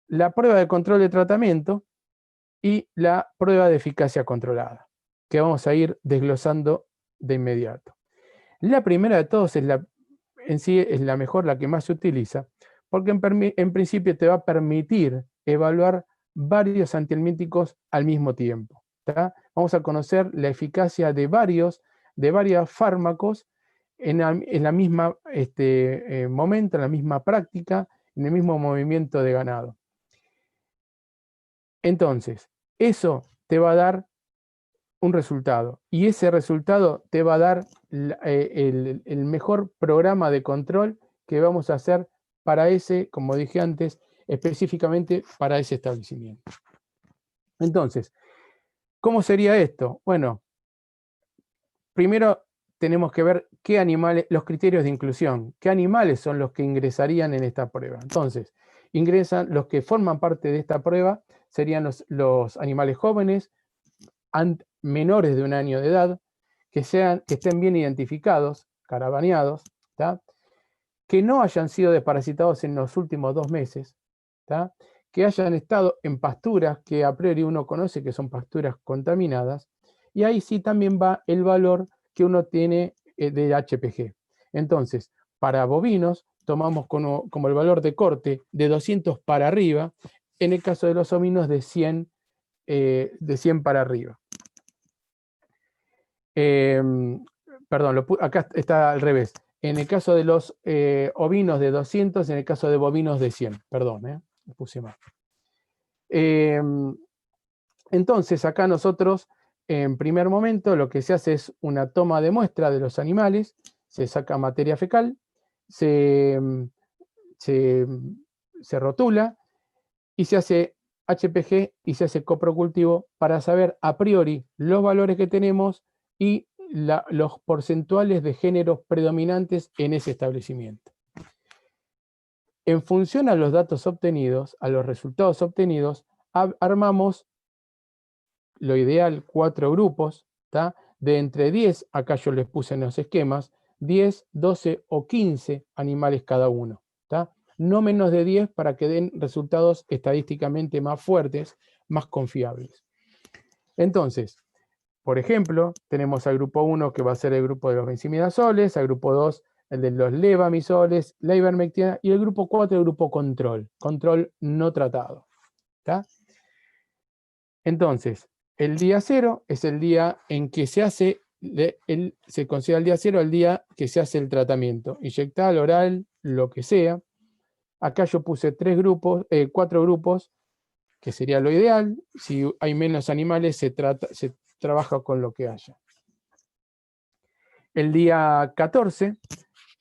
la prueba de control de tratamiento y la prueba de eficacia controlada, que vamos a ir desglosando de inmediato. La primera de todos en sí es la mejor, la que más se utiliza, porque en principio te va a permitir evaluar varios antihelmínticos al mismo tiempo, ¿tá? Vamos a conocer la eficacia de varios fármacos en la misma momento, en la misma práctica, en el mismo movimiento de ganado. Entonces, eso te va a dar un resultado, y ese resultado te va a dar el mejor programa de control que vamos a hacer para ese, como dije antes, específicamente para ese establecimiento. Entonces, ¿cómo sería esto? Bueno, primero tenemos que ver qué animales, los criterios de inclusión, qué animales son los que ingresarían en esta prueba. Entonces, ingresan los que forman parte de esta prueba, serían los animales jóvenes, menores de 1 año de edad, que estén bien identificados, caravaneados, ¿tá? Que no hayan sido desparasitados en los últimos 2 meses, ¿tá? Que hayan estado en pasturas que a priori uno conoce que son pasturas contaminadas, y ahí sí también va el valor que uno tiene de HPG. Entonces, para bovinos tomamos como el valor de corte de 200 para arriba, en el caso de los ovinos de 100 para arriba. Perdón, acá está al revés. En el caso de los ovinos de 200, en el caso de bovinos de 100. Perdón, lo puse mal. Entonces, acá nosotros, en primer momento, lo que se hace es una toma de muestra de los animales, se saca materia fecal, se se rotula y se hace HPG y se hace coprocultivo para saber a priori los valores que tenemos y los porcentuales de géneros predominantes en ese establecimiento. En función a los datos obtenidos, a los resultados obtenidos, armamos lo ideal 4 grupos, ¿tá? De entre 10, acá yo les puse en los esquemas, 10, 12 o 15 animales cada uno, ¿tá? No menos de 10 para que den resultados estadísticamente más fuertes, más confiables. Entonces, por ejemplo, tenemos al grupo 1 que va a ser el grupo de los benzimidazoles, al grupo 2 el de los levamisoles, la ivermectina, y el grupo 4 el grupo control no tratado, ¿tá? Entonces, el día 0 es el día en que se hace, se considera el día 0 el día que se hace el tratamiento, inyectal, oral, lo que sea. Acá yo puse 4 grupos, que sería lo ideal. Si hay menos animales, se trabaja con lo que haya. El día 14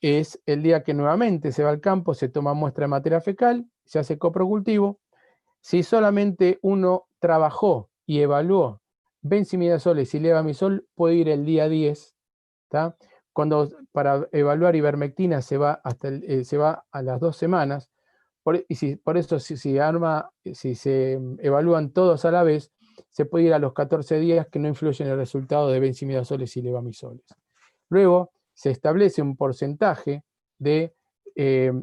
es el día que nuevamente se va al campo, se toma muestra de materia fecal, se hace coprocultivo. Si solamente uno trabajó y evaluó benzimidazoles y levamisol, puede ir el día 10, ¿tá? Cuando para evaluar ivermectina se va a las 2 semanas. Por eso si se evalúan todos a la vez, se puede ir a los 14 días que no influyen en el resultado de benzimidazoles y levamisoles. Luego se establece un porcentaje de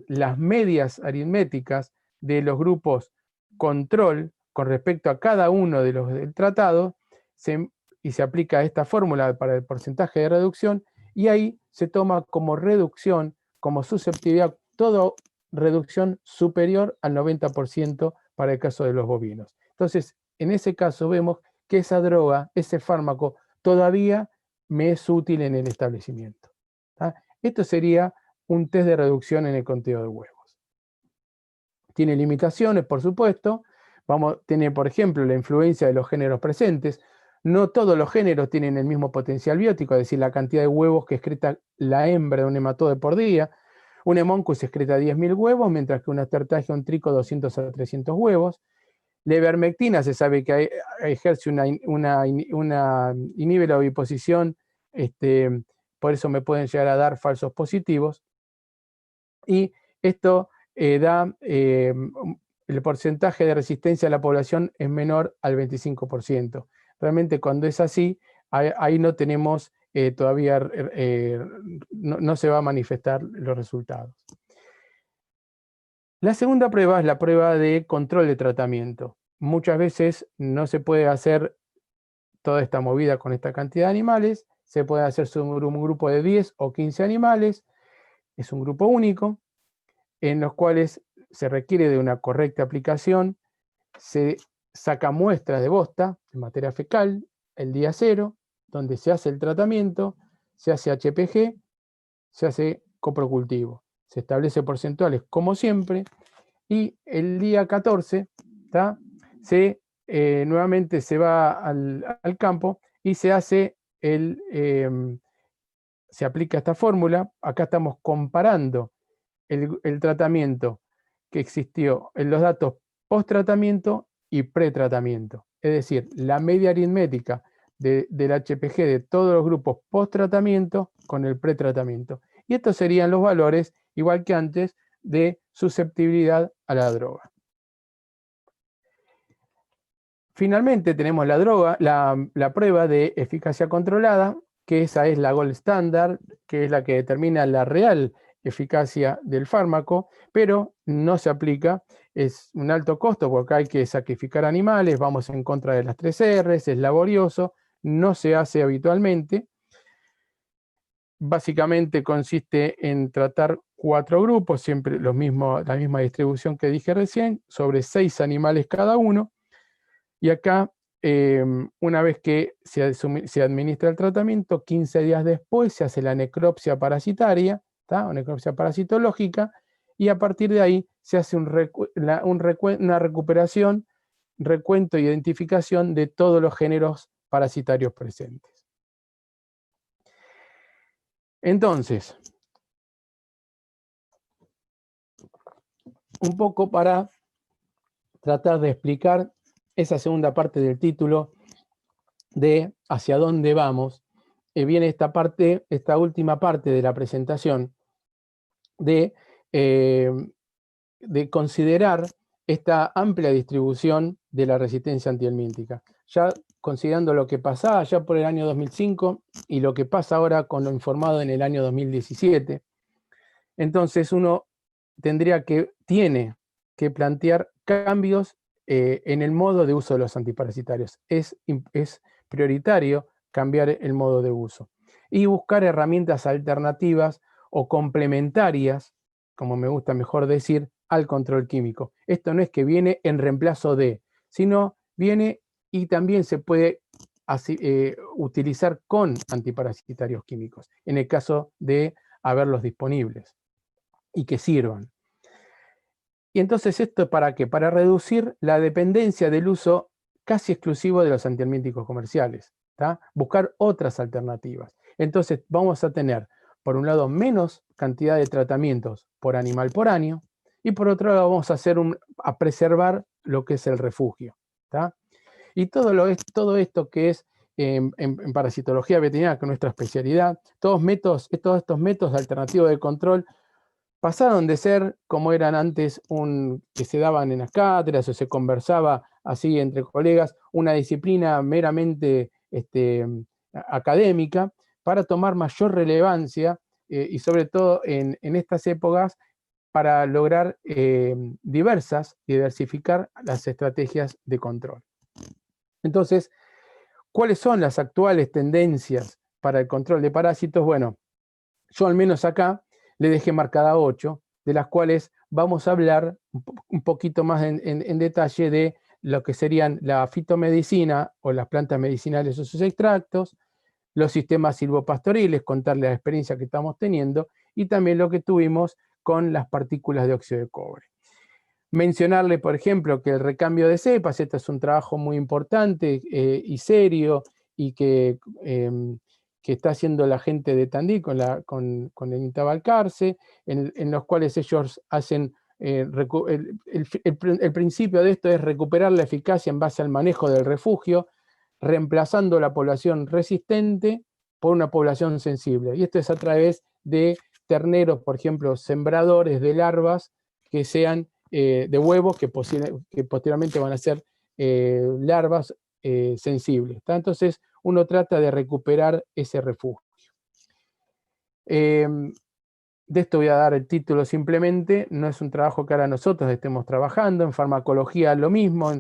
las medias aritméticas de los grupos control con respecto a cada uno de los del tratado, y se aplica esta fórmula para el porcentaje de reducción, y ahí se toma como reducción, como susceptibilidad, toda reducción superior al 90% para el caso de los bovinos. Entonces, en ese caso vemos que esa droga, ese fármaco, todavía me es útil en el establecimiento, ¿tá? Esto sería un test de reducción en el conteo de huevos. Tiene limitaciones, por supuesto. Tiene, por ejemplo, la influencia de los géneros presentes. No todos los géneros tienen el mismo potencial biótico, es decir, la cantidad de huevos que excreta la hembra de un hematode por día. Un hemoncus excreta 10.000 huevos, mientras que una estertagia, un trico, 200 a 300 huevos. La ivermectina se sabe que ejerce una inhibe la oviposición, por eso me pueden llegar a dar falsos positivos. Y esto da el porcentaje de resistencia a la población es menor al 25%. Realmente cuando es así, ahí no tenemos todavía, no se va a manifestar los resultados. La segunda prueba es la prueba de control de tratamiento. Muchas veces no se puede hacer toda esta movida con esta cantidad de animales, se puede hacer un grupo de 10 o 15 animales, es un grupo único, en los cuales se requiere de una correcta aplicación, se saca muestras de bosta, de materia fecal, el día 0, donde se hace el tratamiento, se hace HPG, se hace coprocultivo. Se establece porcentuales como siempre, y el día 14, ¿tá? Nuevamente se va al campo y se hace se aplica esta fórmula. Acá estamos comparando el tratamiento que existió en los datos post-tratamiento y pre-tratamiento. Es decir, la media aritmética del HPG de todos los grupos post-tratamiento con el pre-tratamiento. Y estos serían los valores, igual que antes, de susceptibilidad a la droga. Finalmente tenemos la prueba de eficacia controlada, que esa es la gold standard, que es la que determina la real eficacia del fármaco, pero no se aplica, es un alto costo porque hay que sacrificar animales, vamos en contra de las 3 R's, es laborioso, no se hace habitualmente. Básicamente consiste en tratar 4 grupos, siempre la misma distribución que dije recién, sobre 6 animales cada uno, y acá una vez que se administra el tratamiento, 15 días después se hace la necropsia parasitaria, ¿tá? Una necropsia parasitológica, y a partir de ahí se hace una recuperación, recuento e identificación de todos los géneros parasitarios presentes. Entonces, un poco para tratar de explicar esa segunda parte del título de hacia dónde vamos. Viene esta última parte de la presentación de considerar esta amplia distribución de la resistencia antihelmíntica. Ya considerando lo que pasaba ya por el año 2005 y lo que pasa ahora con lo informado en el año 2017, entonces uno tiene que plantear cambios en el modo de uso de los antiparasitarios. Es prioritario cambiar el modo de uso y buscar herramientas alternativas o complementarias, como me gusta mejor decir, al control químico. Esto no es que viene en reemplazo de, sino viene y también se puede utilizar con antiparasitarios químicos, en el caso de haberlos disponibles y que sirvan. Y entonces, ¿esto para qué? Para reducir la dependencia del uso casi exclusivo de los antihelmínticos comerciales, ¿tá? Buscar otras alternativas. Entonces, vamos a tener, por un lado, menos cantidad de tratamientos por animal por año, y por otro lado, vamos a preservar lo que es el refugio, ¿tá? Y todo esto que es en parasitología veterinaria, que es nuestra especialidad, todos estos métodos alternativos de control pasaron de ser como eran antes, que se daban en las cátedras o se conversaba así entre colegas, una disciplina meramente académica, para tomar mayor relevancia y sobre todo en estas épocas para lograr diversificar las estrategias de control. Entonces, ¿cuáles son las actuales tendencias para el control de parásitos? Bueno, yo al menos acá le dejé marcada 8, de las cuales vamos a hablar un poquito más en detalle de lo que serían la fitomedicina o las plantas medicinales o sus extractos, los sistemas silvopastoriles, contarles la experiencia que estamos teniendo, y también lo que tuvimos con las partículas de óxido de cobre. Mencionarle, por ejemplo, que el recambio de cepas, este es un trabajo muy importante y serio, y que está haciendo la gente de Tandil con el Intabalcarce, en los cuales ellos hacen, el principio de esto es recuperar la eficacia en base al manejo del refugio, reemplazando la población resistente por una población sensible. Y esto es a través de terneros, por ejemplo, sembradores de larvas que sean de huevos, que posteriormente van a ser larvas sensibles. Entonces, uno trata de recuperar ese refugio. De esto voy a dar el título simplemente, no es un trabajo que ahora nosotros estemos trabajando, en farmacología lo mismo,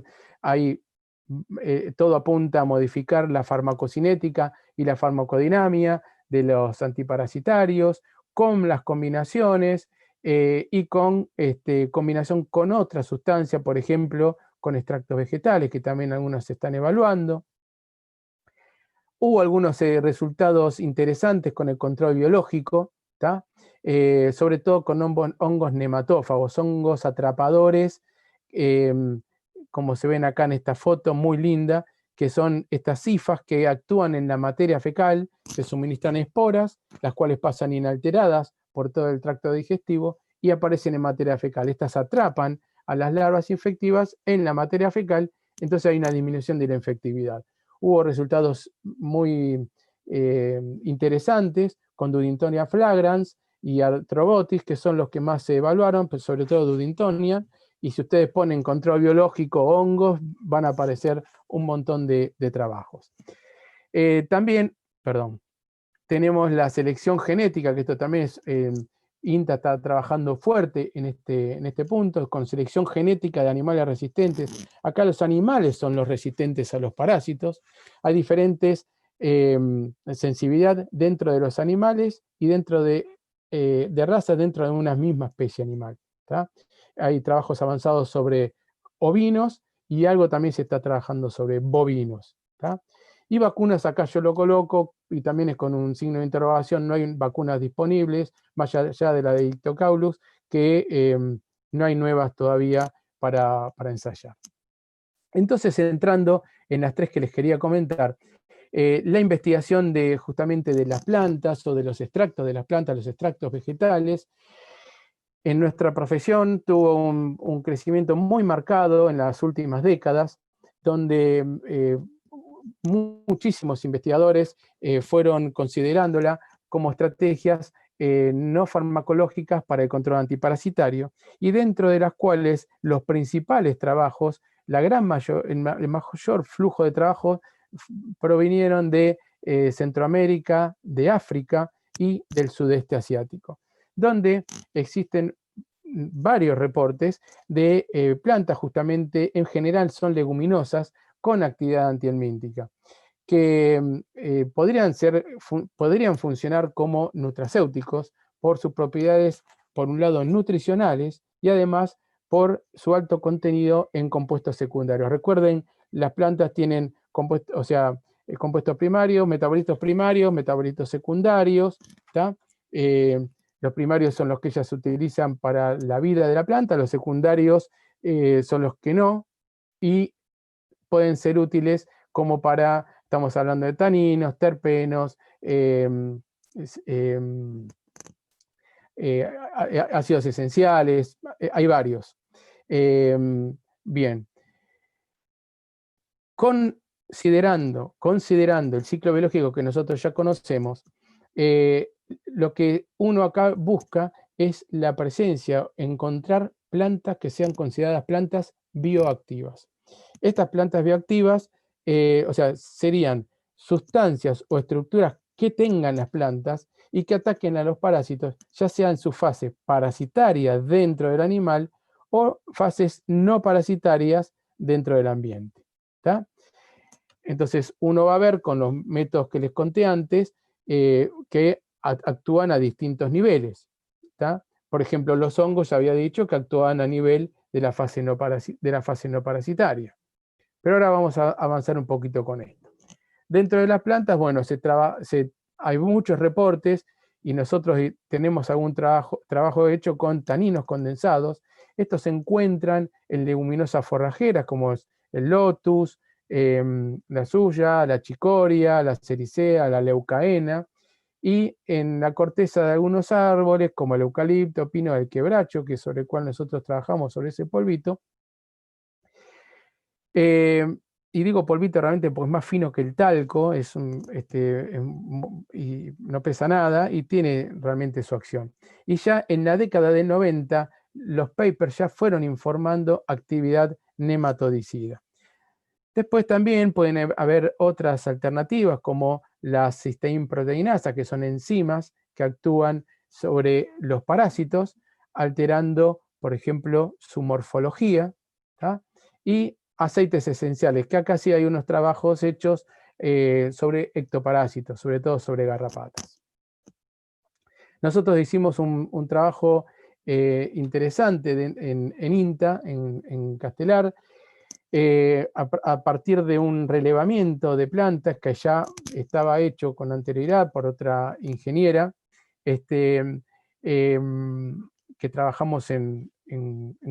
todo apunta a modificar la farmacocinética y la farmacodinamia de los antiparasitarios, con las combinaciones y con combinación con otra sustancia, por ejemplo, con extractos vegetales, que también algunos se están evaluando. Hubo algunos resultados interesantes con el control biológico, sobre todo con hongos nematófagos, hongos atrapadores, como se ven acá en esta foto muy linda, que son estas cifas que actúan en la materia fecal, que suministran esporas, las cuales pasan inalteradas por todo el tracto digestivo y aparecen en materia fecal. Estas atrapan a las larvas infectivas en la materia fecal, entonces hay una disminución de la infectividad. Hubo resultados muy interesantes con Dudintonia flagrans y Arthrobotis, que son los que más se evaluaron, pero sobre todo Dudintonia, y si ustedes ponen control biológico hongos, van a aparecer un montón de trabajos. También, tenemos la selección genética, que esto también es, INTA está trabajando fuerte en este punto, con selección genética de animales resistentes. Acá los animales son los resistentes a los parásitos. Hay diferentes sensibilidad dentro de los animales y dentro de razas dentro de una misma especie animal. Hay trabajos avanzados sobre ovinos y algo también se está trabajando sobre bovinos. Y vacunas, acá yo lo coloco, y también es con un signo de interrogación, no hay vacunas disponibles, más allá de la de Dictocaulus, que no hay nuevas todavía para ensayar. Entonces, entrando en las tres que les quería comentar, la investigación justamente de las plantas o de los extractos de las plantas, los extractos vegetales, En nuestra profesión tuvo un crecimiento muy marcado en las últimas décadas, donde muchísimos investigadores fueron considerándola como estrategias no farmacológicas para el control antiparasitario, y dentro de las cuales los principales trabajos, el mayor flujo de trabajo provinieron de Centroamérica, de África y del sudeste asiático, donde existen varios reportes de plantas justamente, en general son leguminosas, con actividad antihelmíntica, que podrían funcionar como nutracéuticos por sus propiedades, por un lado, nutricionales, y además por su alto contenido en compuestos secundarios. Recuerden, las plantas tienen compuestos primarios, metabolitos secundarios, ¿tá? Los primarios son los que ellas utilizan para la vida de la planta, los secundarios son los que no, y pueden ser útiles como para, estamos hablando de taninos, terpenos, ácidos esenciales, hay varios. Bien. Considerando el ciclo biológico que nosotros ya conocemos, lo que uno acá busca es la presencia, encontrar plantas que sean consideradas plantas bioactivas. Estas plantas bioactivas, serían sustancias o estructuras que tengan las plantas y que ataquen a los parásitos, ya sea en su fase parasitaria dentro del animal o fases no parasitarias dentro del ambiente. ¿Tá? Entonces, uno va a ver con los métodos que les conté antes que actúan a distintos niveles. ¿Tá? Por ejemplo, los hongos, ya había dicho que actúan a nivel de la fase no parasitaria. Pero ahora vamos a avanzar un poquito con esto. Dentro de las plantas, bueno, hay muchos reportes y nosotros tenemos algún trabajo hecho con taninos condensados. Estos se encuentran en leguminosas forrajeras como es el lotus, la suya, la chicoria, la sericea, la leucaena, y en la corteza de algunos árboles como el eucalipto, pino, el quebracho, que es sobre el cual nosotros trabajamos, sobre ese polvito. Y digo polvito realmente porque es más fino que el talco, y no pesa nada y tiene realmente su acción. Y ya en la década del 90, los papers ya fueron informando actividad nematodicida. Después también pueden haber otras alternativas como la cisteinproteinasa, que son enzimas que actúan sobre los parásitos, alterando, por ejemplo, su morfología, ¿tá? Y aceites esenciales, que acá sí hay unos trabajos hechos sobre ectoparásitos, sobre todo sobre garrapatas. Nosotros hicimos un trabajo interesante en INTA, en Castelar, a partir de un relevamiento de plantas que ya estaba hecho con anterioridad por otra ingeniera, que trabajamos en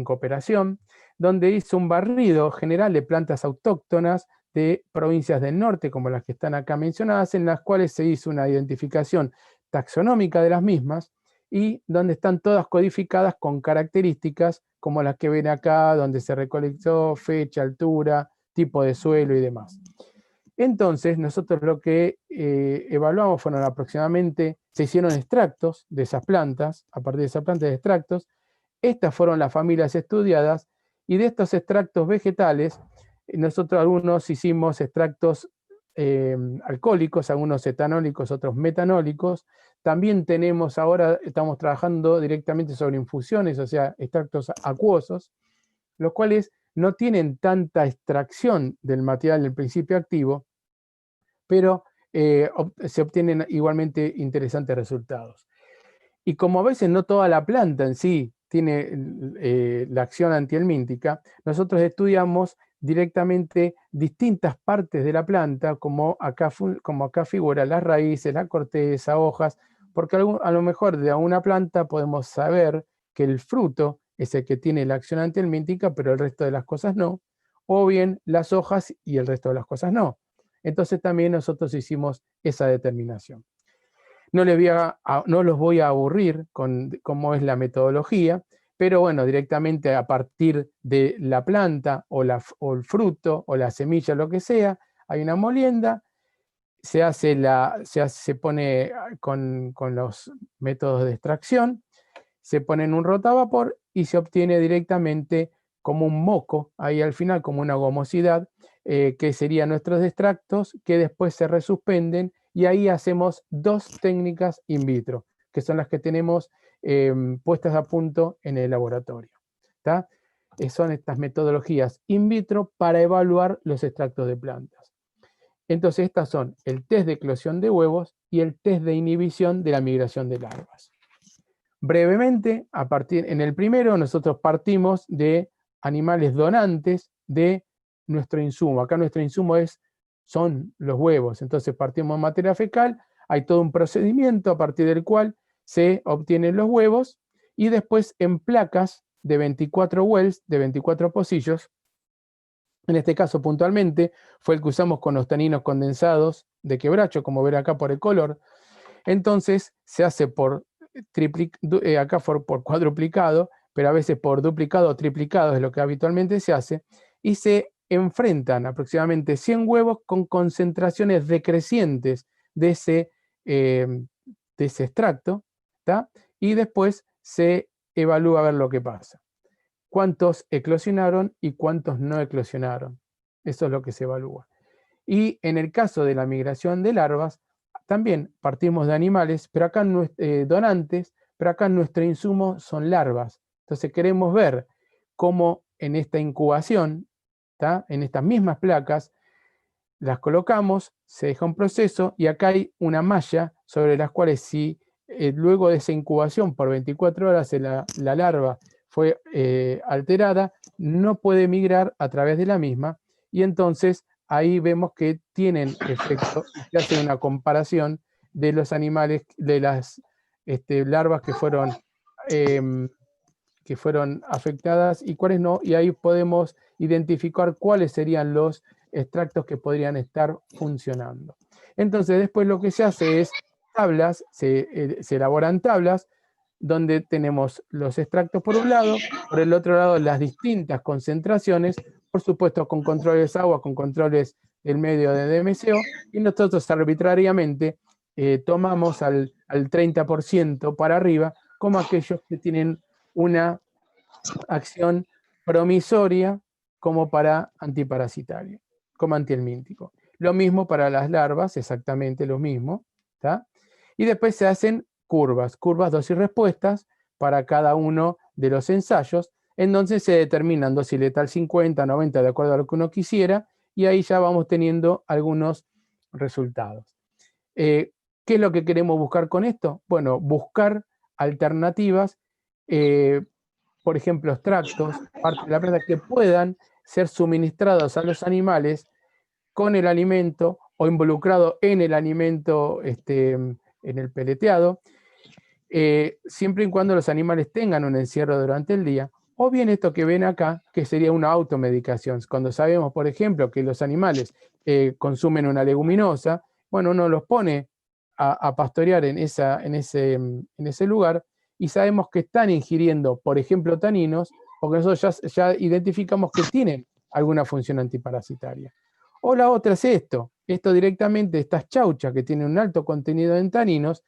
cooperación, donde hizo un barrido general de plantas autóctonas de provincias del norte, como las que están acá mencionadas, en las cuales se hizo una identificación taxonómica de las mismas y donde están todas codificadas con características como las que ven acá, donde se recolectó, fecha, altura, tipo de suelo y demás. Entonces, nosotros lo que evaluamos fueron aproximadamente, se hicieron extractos de esas plantas, a partir de esas plantas de extractos. Estas fueron las familias estudiadas, y de estos extractos vegetales, nosotros algunos hicimos extractos alcohólicos, algunos etanólicos, otros metanólicos. También estamos trabajando directamente sobre infusiones, o sea, extractos acuosos, los cuales no tienen tanta extracción del material del principio activo, pero se obtienen igualmente interesantes resultados. Y como a veces no toda la planta en sí tiene la acción antihelmíntica, nosotros estudiamos directamente distintas partes de la planta, como acá figura las raíces, la corteza, hojas, porque a lo mejor de una planta podemos saber que el fruto es el que tiene la acción antihelmíntica, pero el resto de las cosas no, o bien las hojas y el resto de las cosas no. Entonces también nosotros hicimos esa determinación. No los voy a aburrir con cómo es la metodología, pero bueno, directamente a partir de la planta o el fruto o la semilla, lo que sea, hay una molienda, se pone con los métodos de extracción, se pone en un rotavapor y se obtiene directamente como un moco, ahí al final como una gomosidad, que serían nuestros extractos, que después se resuspenden, y ahí hacemos 2 técnicas in vitro, que son las que tenemos puestas a punto en el laboratorio. ¿Tá? Son estas metodologías in vitro para evaluar los extractos de plantas. Entonces estas son el test de eclosión de huevos y el test de inhibición de la migración de larvas. Brevemente, en el primero nosotros partimos de animales donantes de nuestro insumo. Acá nuestro insumo son los huevos, entonces partimos de materia fecal, hay todo un procedimiento a partir del cual se obtienen los huevos, y después en placas de 24 wells, de 24 pocillos, en este caso puntualmente fue el que usamos con los taninos condensados de quebracho, como ver acá por el color. Entonces se hace acá por cuadruplicado, pero a veces por duplicado o triplicado es lo que habitualmente se hace, y se enfrentan aproximadamente 100 huevos con concentraciones decrecientes de ese extracto, ¿tá? Y después se evalúa a ver lo que pasa. Cuántos eclosionaron y cuántos no eclosionaron. Eso es lo que se evalúa. Y en el caso de la migración de larvas, también partimos de animales, pero acá donantes, pero acá nuestro insumo son larvas. Entonces queremos ver cómo en esta incubación, ¿tá? En estas mismas placas, las colocamos, se deja un proceso y acá hay una malla sobre las cuales si luego de esa incubación por 24 horas la larva fue alterada, no puede migrar a través de la misma, y entonces ahí vemos que tienen efecto, se hace una comparación de los animales, de las larvas que fueron afectadas y cuáles no, y ahí podemos identificar cuáles serían los extractos que podrían estar funcionando. Entonces después lo que se hace es tablas, se elaboran tablas donde tenemos los extractos por un lado, por el otro lado las distintas concentraciones, por supuesto con controles de agua, con controles del medio de DMSO, y nosotros arbitrariamente tomamos al 30% para arriba como aquellos que tienen una acción promisoria como para antiparasitario, como antihelmíntico. Lo mismo para las larvas, exactamente lo mismo, ¿tá? Y después se hacen curvas, dosis y respuestas para cada uno de los ensayos, en donde se determinan dosis letal 50, 90, de acuerdo a lo que uno quisiera, y ahí ya vamos teniendo algunos resultados. ¿Qué es lo que queremos buscar con esto? Bueno, buscar alternativas, por ejemplo, extractos, parte de la planta, que puedan ser suministrados a los animales con el alimento o involucrado en el alimento, en el peleteado, siempre y cuando los animales tengan un encierro durante el día, o bien esto que ven acá, que sería una automedicación. Cuando sabemos, por ejemplo, que los animales consumen una leguminosa, bueno, uno los pone a pastorear en ese lugar, y sabemos que están ingiriendo, por ejemplo, taninos, porque nosotros ya identificamos que tienen alguna función antiparasitaria. O la otra es esto directamente, estas chauchas que tienen un alto contenido en taninos,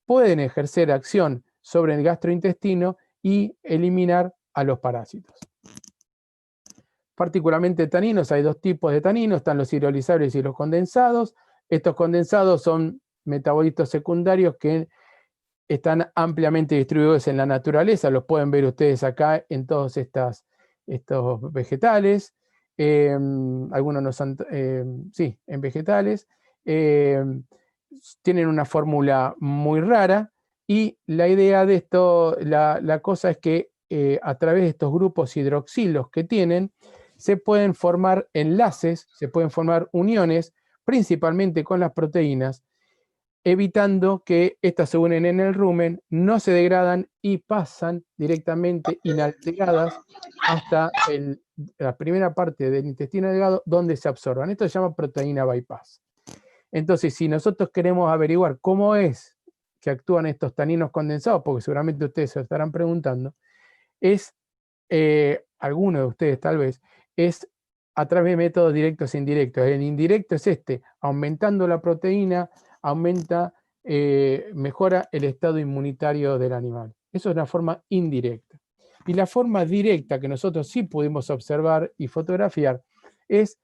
pueden ejercer acción sobre el gastrointestino y eliminar a los parásitos. Particularmente taninos, hay 2 tipos de taninos, están los hidrolizables y los condensados. Estos condensados son metabolitos secundarios que están ampliamente distribuidos en la naturaleza, los pueden ver ustedes acá en todos estos vegetales, algunos no son, sí, en vegetales, tienen una fórmula muy rara, y la idea de esto, la cosa es que a través de estos grupos hidroxilos que tienen, se pueden formar enlaces, se pueden formar uniones, principalmente con las proteínas, evitando que estas se unen en el rumen, no se degradan y pasan directamente inalteradas hasta la primera parte del intestino delgado, donde se absorban. Esto se llama proteína bypass. Entonces, si nosotros queremos averiguar cómo es que actúan estos taninos condensados, porque seguramente ustedes se estarán preguntando, es, alguno de ustedes tal vez, es a través de métodos directos e indirectos. El indirecto es aumentando la proteína, mejora el estado inmunitario del animal. Eso es una forma indirecta. Y la forma directa que nosotros sí pudimos observar y fotografiar es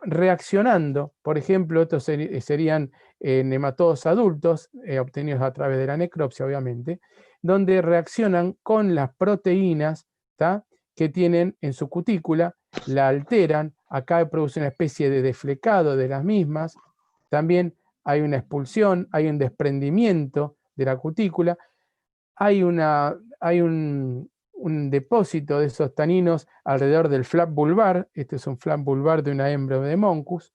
reaccionando, por ejemplo, estos serían nematodos adultos, obtenidos a través de la necropsia, obviamente, donde reaccionan con las proteínas, ¿tá?, que tienen en su cutícula, la alteran, acá produce una especie de deflecado de las mismas, también hay una expulsión, hay un desprendimiento de la cutícula, hay un depósito de esos taninos alrededor del flap vulvar. Este es un flap vulvar de una hembra de Moncus.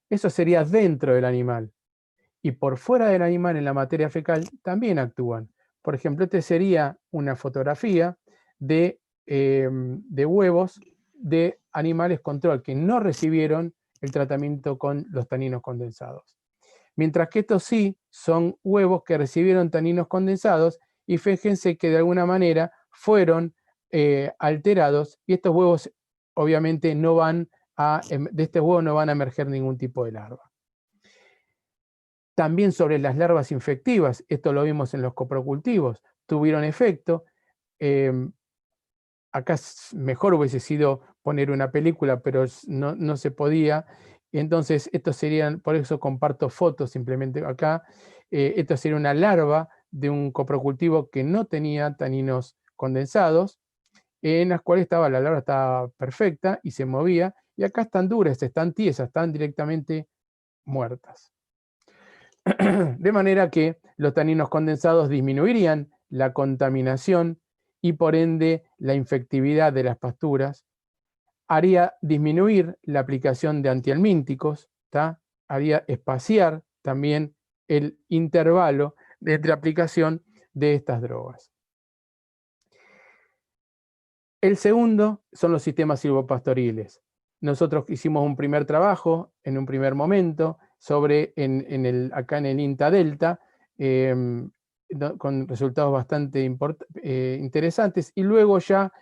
Eso sería dentro del animal. Y por fuera del animal, en la materia fecal, también actúan. Por ejemplo, esta sería una fotografía de huevos de animales control que no recibieron el tratamiento con los taninos condensados. Mientras que estos sí son huevos que recibieron taninos condensados, y fíjense que de alguna manera fueron alterados, y estos huevos obviamente de este huevo no van a emerger ningún tipo de larva. También sobre las larvas infectivas, esto lo vimos en los coprocultivos, tuvieron efecto. Acá mejor hubiese sido poner una película, pero no se podía. Entonces, estos serían, por eso comparto fotos simplemente acá. Esto sería una larva de un coprocultivo que no tenía taninos condensados, en las cuales la larva estaba perfecta y se movía, y acá están duras, están tiesas, están directamente muertas. De manera que los taninos condensados disminuirían la contaminación y por ende la infectividad de las pasturas, haría disminuir la aplicación de antihelmínticos, haría espaciar también el intervalo de la aplicación de estas drogas. El segundo son los sistemas silvopastoriles. Nosotros hicimos un primer trabajo en un primer momento acá en el INTA Delta, con resultados bastante interesantes, y luego ya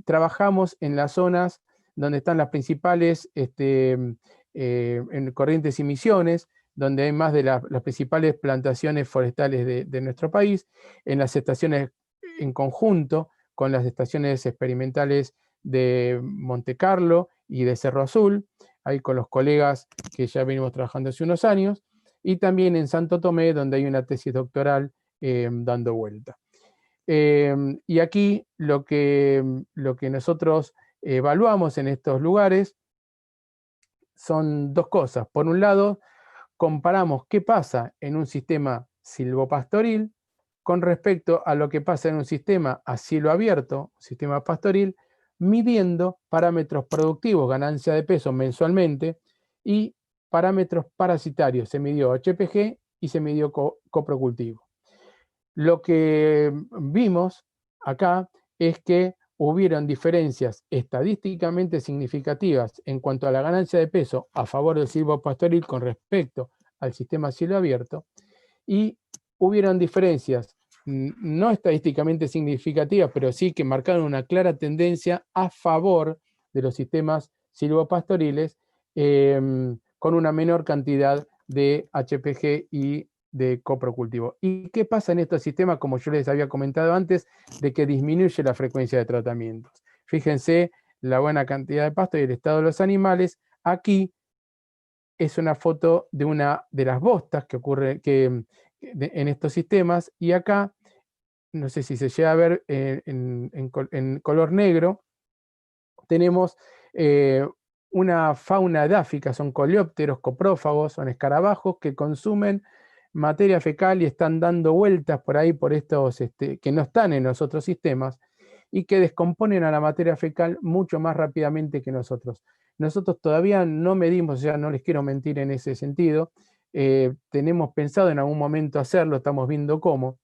trabajamos en las zonas donde están las principales en Corrientes y Misiones, donde hay más de las principales plantaciones forestales de nuestro país, en las estaciones en conjunto con las estaciones experimentales de Monte Carlo y de Cerro Azul, ahí con los colegas que ya venimos trabajando hace unos años, y también en Santo Tomé, donde hay una tesis doctoral dando vuelta. Y aquí lo que nosotros evaluamos en estos lugares son dos cosas. Por un lado, comparamos qué pasa en un sistema silvopastoril con respecto a lo que pasa en un sistema a cielo abierto, sistema pastoril, midiendo parámetros productivos, ganancia de peso mensualmente, y parámetros parasitarios. Se midió HPG y se midió coprocultivo. Lo que vimos acá es que hubieron diferencias estadísticamente significativas en cuanto a la ganancia de peso a favor del silvopastoril con respecto al sistema cielo abierto, y hubieron diferencias no estadísticamente significativas, pero sí que marcaron una clara tendencia a favor de los sistemas silvopastoriles, con una menor cantidad de HPG y de coprocultivo. ¿Y qué pasa en estos sistemas? Como yo les había comentado antes, de que disminuye la frecuencia de tratamientos. Fíjense la buena cantidad de pasto y el estado de los animales. Aquí es una foto de una de las bostas que ocurre en estos sistemas, y acá, no sé si se llega a ver en color negro, tenemos una fauna edáfica, son coleópteros, coprófagos, son escarabajos que consumen materia fecal y están dando vueltas por ahí por estos que no están en los otros sistemas, y que descomponen a la materia fecal mucho más rápidamente que nosotros. Nosotros todavía no medimos, o sea, no les quiero mentir en ese sentido, tenemos pensado en algún momento hacerlo, estamos viendo cómo,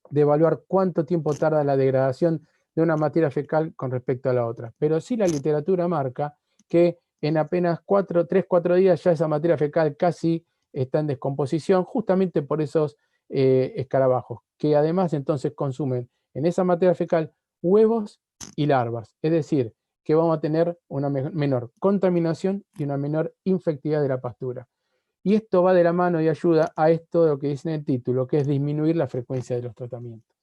de evaluar cuánto tiempo tarda la degradación de una materia fecal con respecto a la otra. Pero sí la literatura marca que en apenas 3-4 días ya esa materia fecal casi está en descomposición justamente por esos escarabajos, que además entonces consumen en esa materia fecal huevos y larvas. Es decir, que vamos a tener una menor contaminación y una menor infectividad de la pastura. Y esto va de la mano y ayuda a esto de lo que dice en el título, que es disminuir la frecuencia de los tratamientos.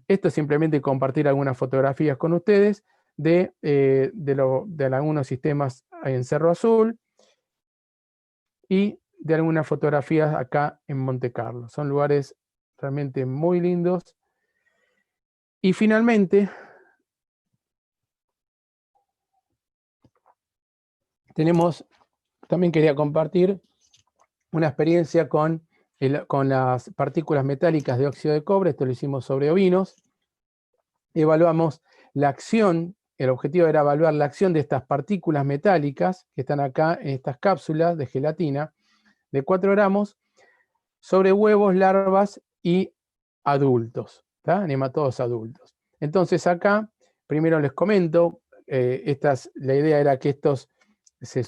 Esto es simplemente compartir algunas fotografías con ustedes de algunos sistemas en Cerro Azul y de algunas fotografías acá en Monte Carlo. Son lugares realmente muy lindos. Y finalmente, también quería compartir una experiencia con las partículas metálicas de óxido de cobre. Esto lo hicimos sobre ovinos. Evaluamos la acción, el objetivo era evaluar la acción de estas partículas metálicas que están acá en estas cápsulas de gelatina de 4 gramos sobre huevos, larvas y adultos, nematodos adultos. Entonces acá, primero les comento, la idea era que estos se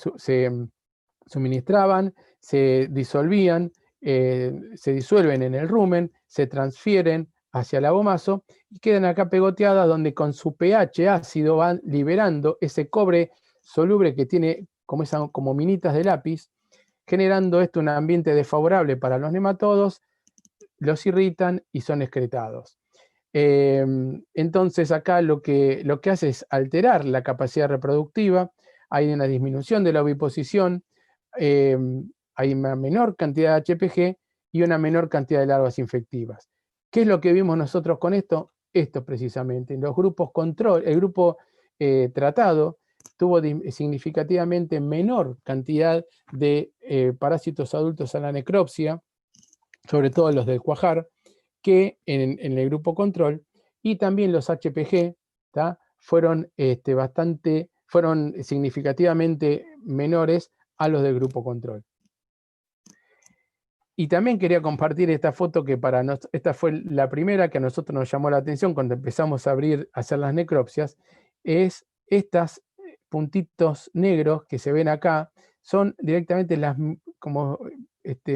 suministraban, se disolvían, se disuelven en el rumen, se transfieren hacia el abomazo y quedan acá pegoteadas donde con su pH ácido van liberando ese cobre soluble que tiene como minitas de lápiz, generando esto un ambiente desfavorable para los nematodos, los irritan y son excretados. Entonces acá lo que hace es alterar la capacidad reproductiva, hay una disminución de la oviposición, hay una menor cantidad de HPG y una menor cantidad de larvas infectivas. ¿Qué es lo que vimos nosotros con esto? Esto precisamente, en los grupos control, el grupo tratado tuvo significativamente menor cantidad de parásitos adultos a la necropsia, sobre todo los del cuajar, que en el grupo control, y también los HPG fueron significativamente menores a los del grupo control. Y también quería compartir esta foto que esta fue la primera que a nosotros nos llamó la atención cuando empezamos a hacer las necropsias, es estos puntitos negros que se ven acá, son directamente como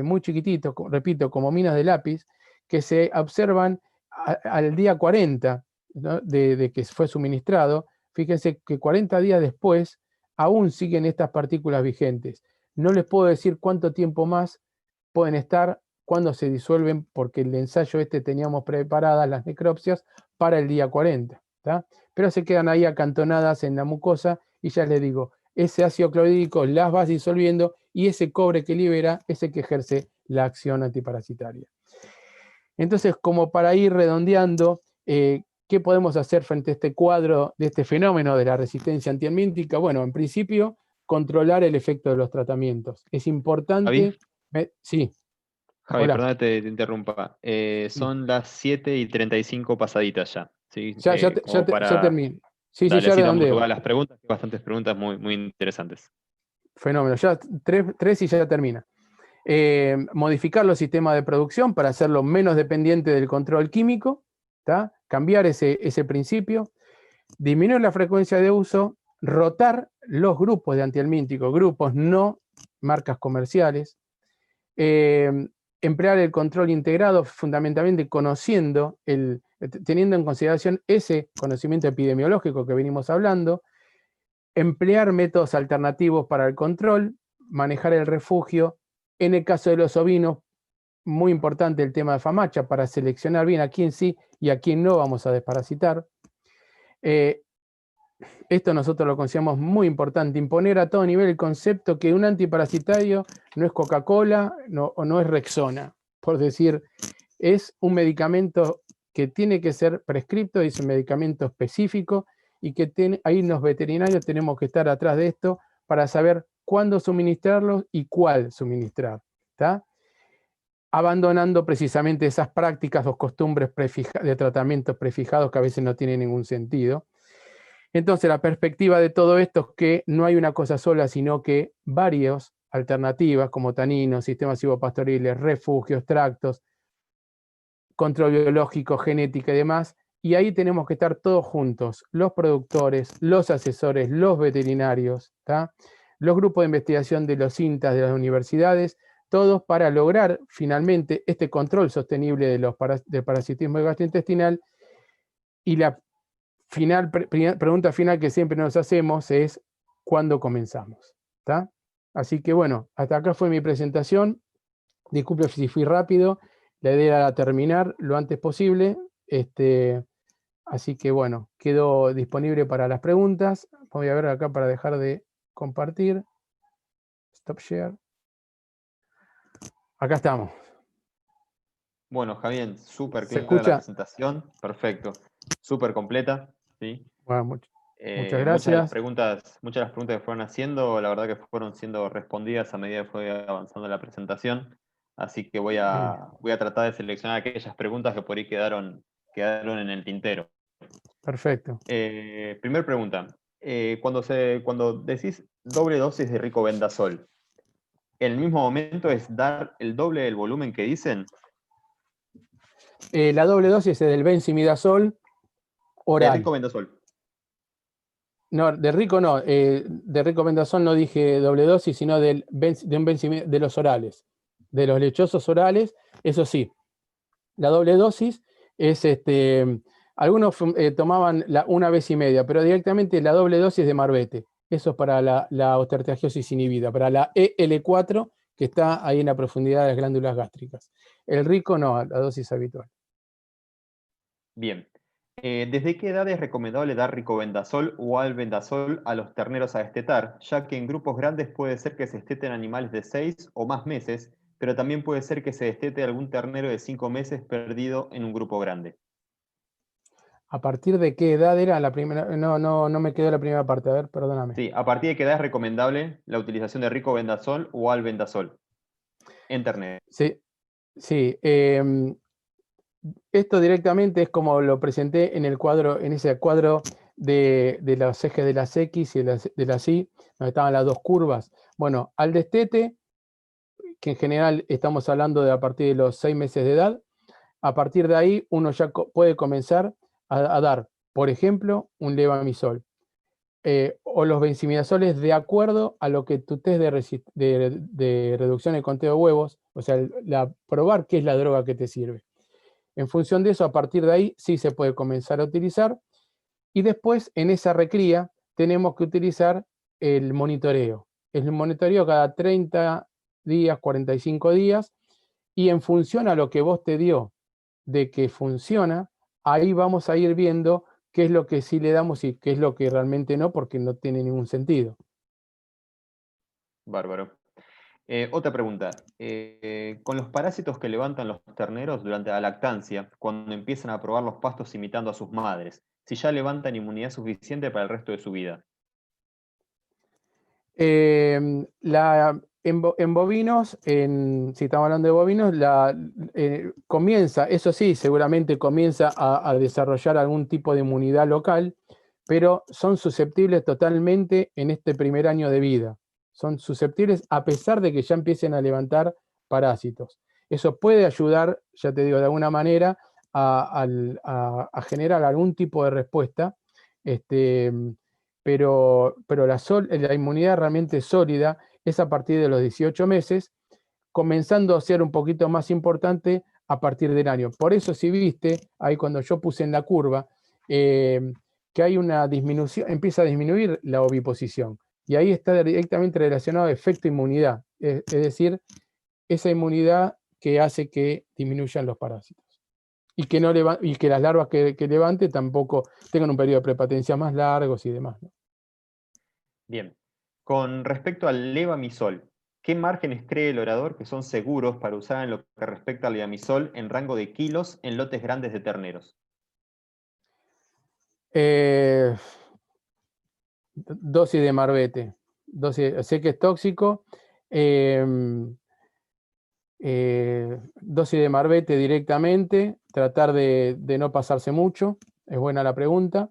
muy chiquititos, repito, como minas de lápiz, que se observan al día 40, ¿no? de que fue suministrado. Fíjense que 40 días después aún siguen estas partículas vigentes. No les puedo decir cuánto tiempo más pueden estar cuando se disuelven, porque el ensayo teníamos preparadas las necropsias para el día 40, pero se quedan ahí acantonadas en la mucosa y ya les digo, ese ácido clorhídrico las va disolviendo y ese cobre que libera es el que ejerce la acción antiparasitaria. Entonces, como para ir redondeando, ¿qué podemos hacer frente a este cuadro de este fenómeno de la resistencia antihelmíntica? Bueno, en principio, controlar el efecto de los tratamientos. Es importante... Sí. Javi, perdón que te interrumpa. Son las 7:35 pasaditas ya. ¿Sí? Ya termino. Sí, dale, ya así damos redondeo. lugar a las preguntas, bastantes preguntas muy, muy interesantes. Fenómeno, ya tres y ya termina. Modificar los sistemas de producción para hacerlo menos dependiente del control químico, cambiar ese principio, disminuir la frecuencia de uso, rotar los grupos de antihelmínticos, grupos no marcas comerciales, emplear el control integrado fundamentalmente teniendo en consideración ese conocimiento epidemiológico que venimos hablando, emplear métodos alternativos para el control, manejar el refugio. En el caso de los ovinos, muy importante el tema de FAMACHA para seleccionar bien a quién sí y a quién no vamos a desparasitar. Esto nosotros lo consideramos muy importante, imponer a todo nivel el concepto que un antiparasitario no es Coca-Cola o no es Rexona, por decir, es un medicamento que tiene que ser prescripto, es un medicamento específico y que ahí los veterinarios tenemos que estar atrás de esto para saber cuándo suministrarlos y cuál suministrar, abandonando precisamente esas prácticas o costumbres de tratamientos prefijados que a veces no tienen ningún sentido. Entonces la perspectiva de todo esto es que no hay una cosa sola, sino que varias alternativas como taninos, sistemas silvopastoriles, refugios, tractos, control biológico, genética y demás, y ahí tenemos que estar todos juntos, los productores, los asesores, los veterinarios, los grupos de investigación de los INTAs de las universidades, todos para lograr finalmente este control sostenible del parasitismo gastrointestinal. Y la pregunta final que siempre nos hacemos es, ¿cuándo comenzamos? ¿Está? Así que bueno, hasta acá fue mi presentación. Disculpe si fui rápido, la idea era terminar lo antes posible. Así que bueno, quedo disponible para las preguntas. Voy a ver acá para dejar de compartir. Stop share. Acá estamos. Bueno, Javier, súper ¿Se clara la escucha? presentación, perfecto, súper completa, ¿sí? Bueno, muchas Muchas de gracias. muchas de las preguntas que fueron haciendo, la verdad que fueron siendo respondidas a medida que fue avanzando la presentación, así que voy a tratar de seleccionar aquellas preguntas que por ahí quedaron en el tintero. Perfecto. Primer pregunta, cuando decís doble dosis de ricobendazol, ¿el mismo momento es dar el doble del volumen que dicen? La doble dosis es del benzimidazol oral. De ricobendazol. No, de rico no. De ricobendazol no dije doble dosis, sino de los orales. De los lechosos orales, eso sí. La doble dosis es, algunos tomaban una vez y media, pero directamente la doble dosis de Marbete. Eso es para la osteoartritis inhibida, para la EL4, que está ahí en la profundidad de las glándulas gástricas. El rico no, la dosis habitual. Bien. ¿Desde qué edad es recomendable dar ricobendazol o albendazol a los terneros a destetar? Ya que en grupos grandes puede ser que se desteten animales de 6 o más meses, pero también puede ser que se destete algún ternero de 5 meses perdido en un grupo grande. ¿A partir de qué edad era la primera? No me quedó la primera parte, a ver, perdóname. Sí, ¿a partir de qué edad es recomendable la utilización de ricobendazol o albendazol en terneros? Sí. Esto directamente es como lo presenté en el cuadro, en ese cuadro de los ejes de las X y de las Y, donde estaban las dos curvas. Bueno, al destete, que en general estamos hablando de a partir de los 6 meses de edad, a partir de ahí uno ya puede comenzar a dar, por ejemplo, un levamisol. O los benzimidazoles de acuerdo a lo que tu test de reducción de conteo de huevos, o sea, probar qué es la droga que te sirve. En función de eso, a partir de ahí, sí se puede comenzar a utilizar. Y después, en esa recría, tenemos que utilizar el monitoreo. El monitoreo cada 30 días, 45 días, y en función a lo que vos te dio de que funciona, ahí vamos a ir viendo qué es lo que sí le damos y qué es lo que realmente no, porque no tiene ningún sentido. Bárbaro. Otra pregunta. Con los parásitos que levantan los terneros durante la lactancia, cuando empiezan a probar los pastos imitando a sus madres, si ya levantan inmunidad suficiente para el resto de su vida. En bovinos, si estamos hablando de bovinos, comienza, eso sí, seguramente comienza a desarrollar algún tipo de inmunidad local, pero son susceptibles totalmente en este primer año de vida. Son susceptibles a pesar de que ya empiecen a levantar parásitos. Eso puede ayudar, ya te digo, de alguna manera a generar algún tipo de respuesta, pero la inmunidad realmente sólida es a partir de los 18 meses, comenzando a ser un poquito más importante a partir del año. Por eso, si viste, ahí cuando yo puse en la curva, que hay una disminución, empieza a disminuir la oviposición. Y ahí está directamente relacionado a efecto inmunidad, es decir, esa inmunidad que hace que disminuyan los parásitos. Y que las larvas que levante tampoco tengan un periodo de prepatencia más largos y demás, ¿no? Bien. Con respecto al levamisol, ¿qué márgenes cree el orador que son seguros para usar en lo que respecta al levamisol en rango de kilos en lotes grandes de terneros? Dosis de Marbete. Sé que es tóxico. Dosis de Marbete directamente. Tratar de no pasarse mucho. Es buena la pregunta.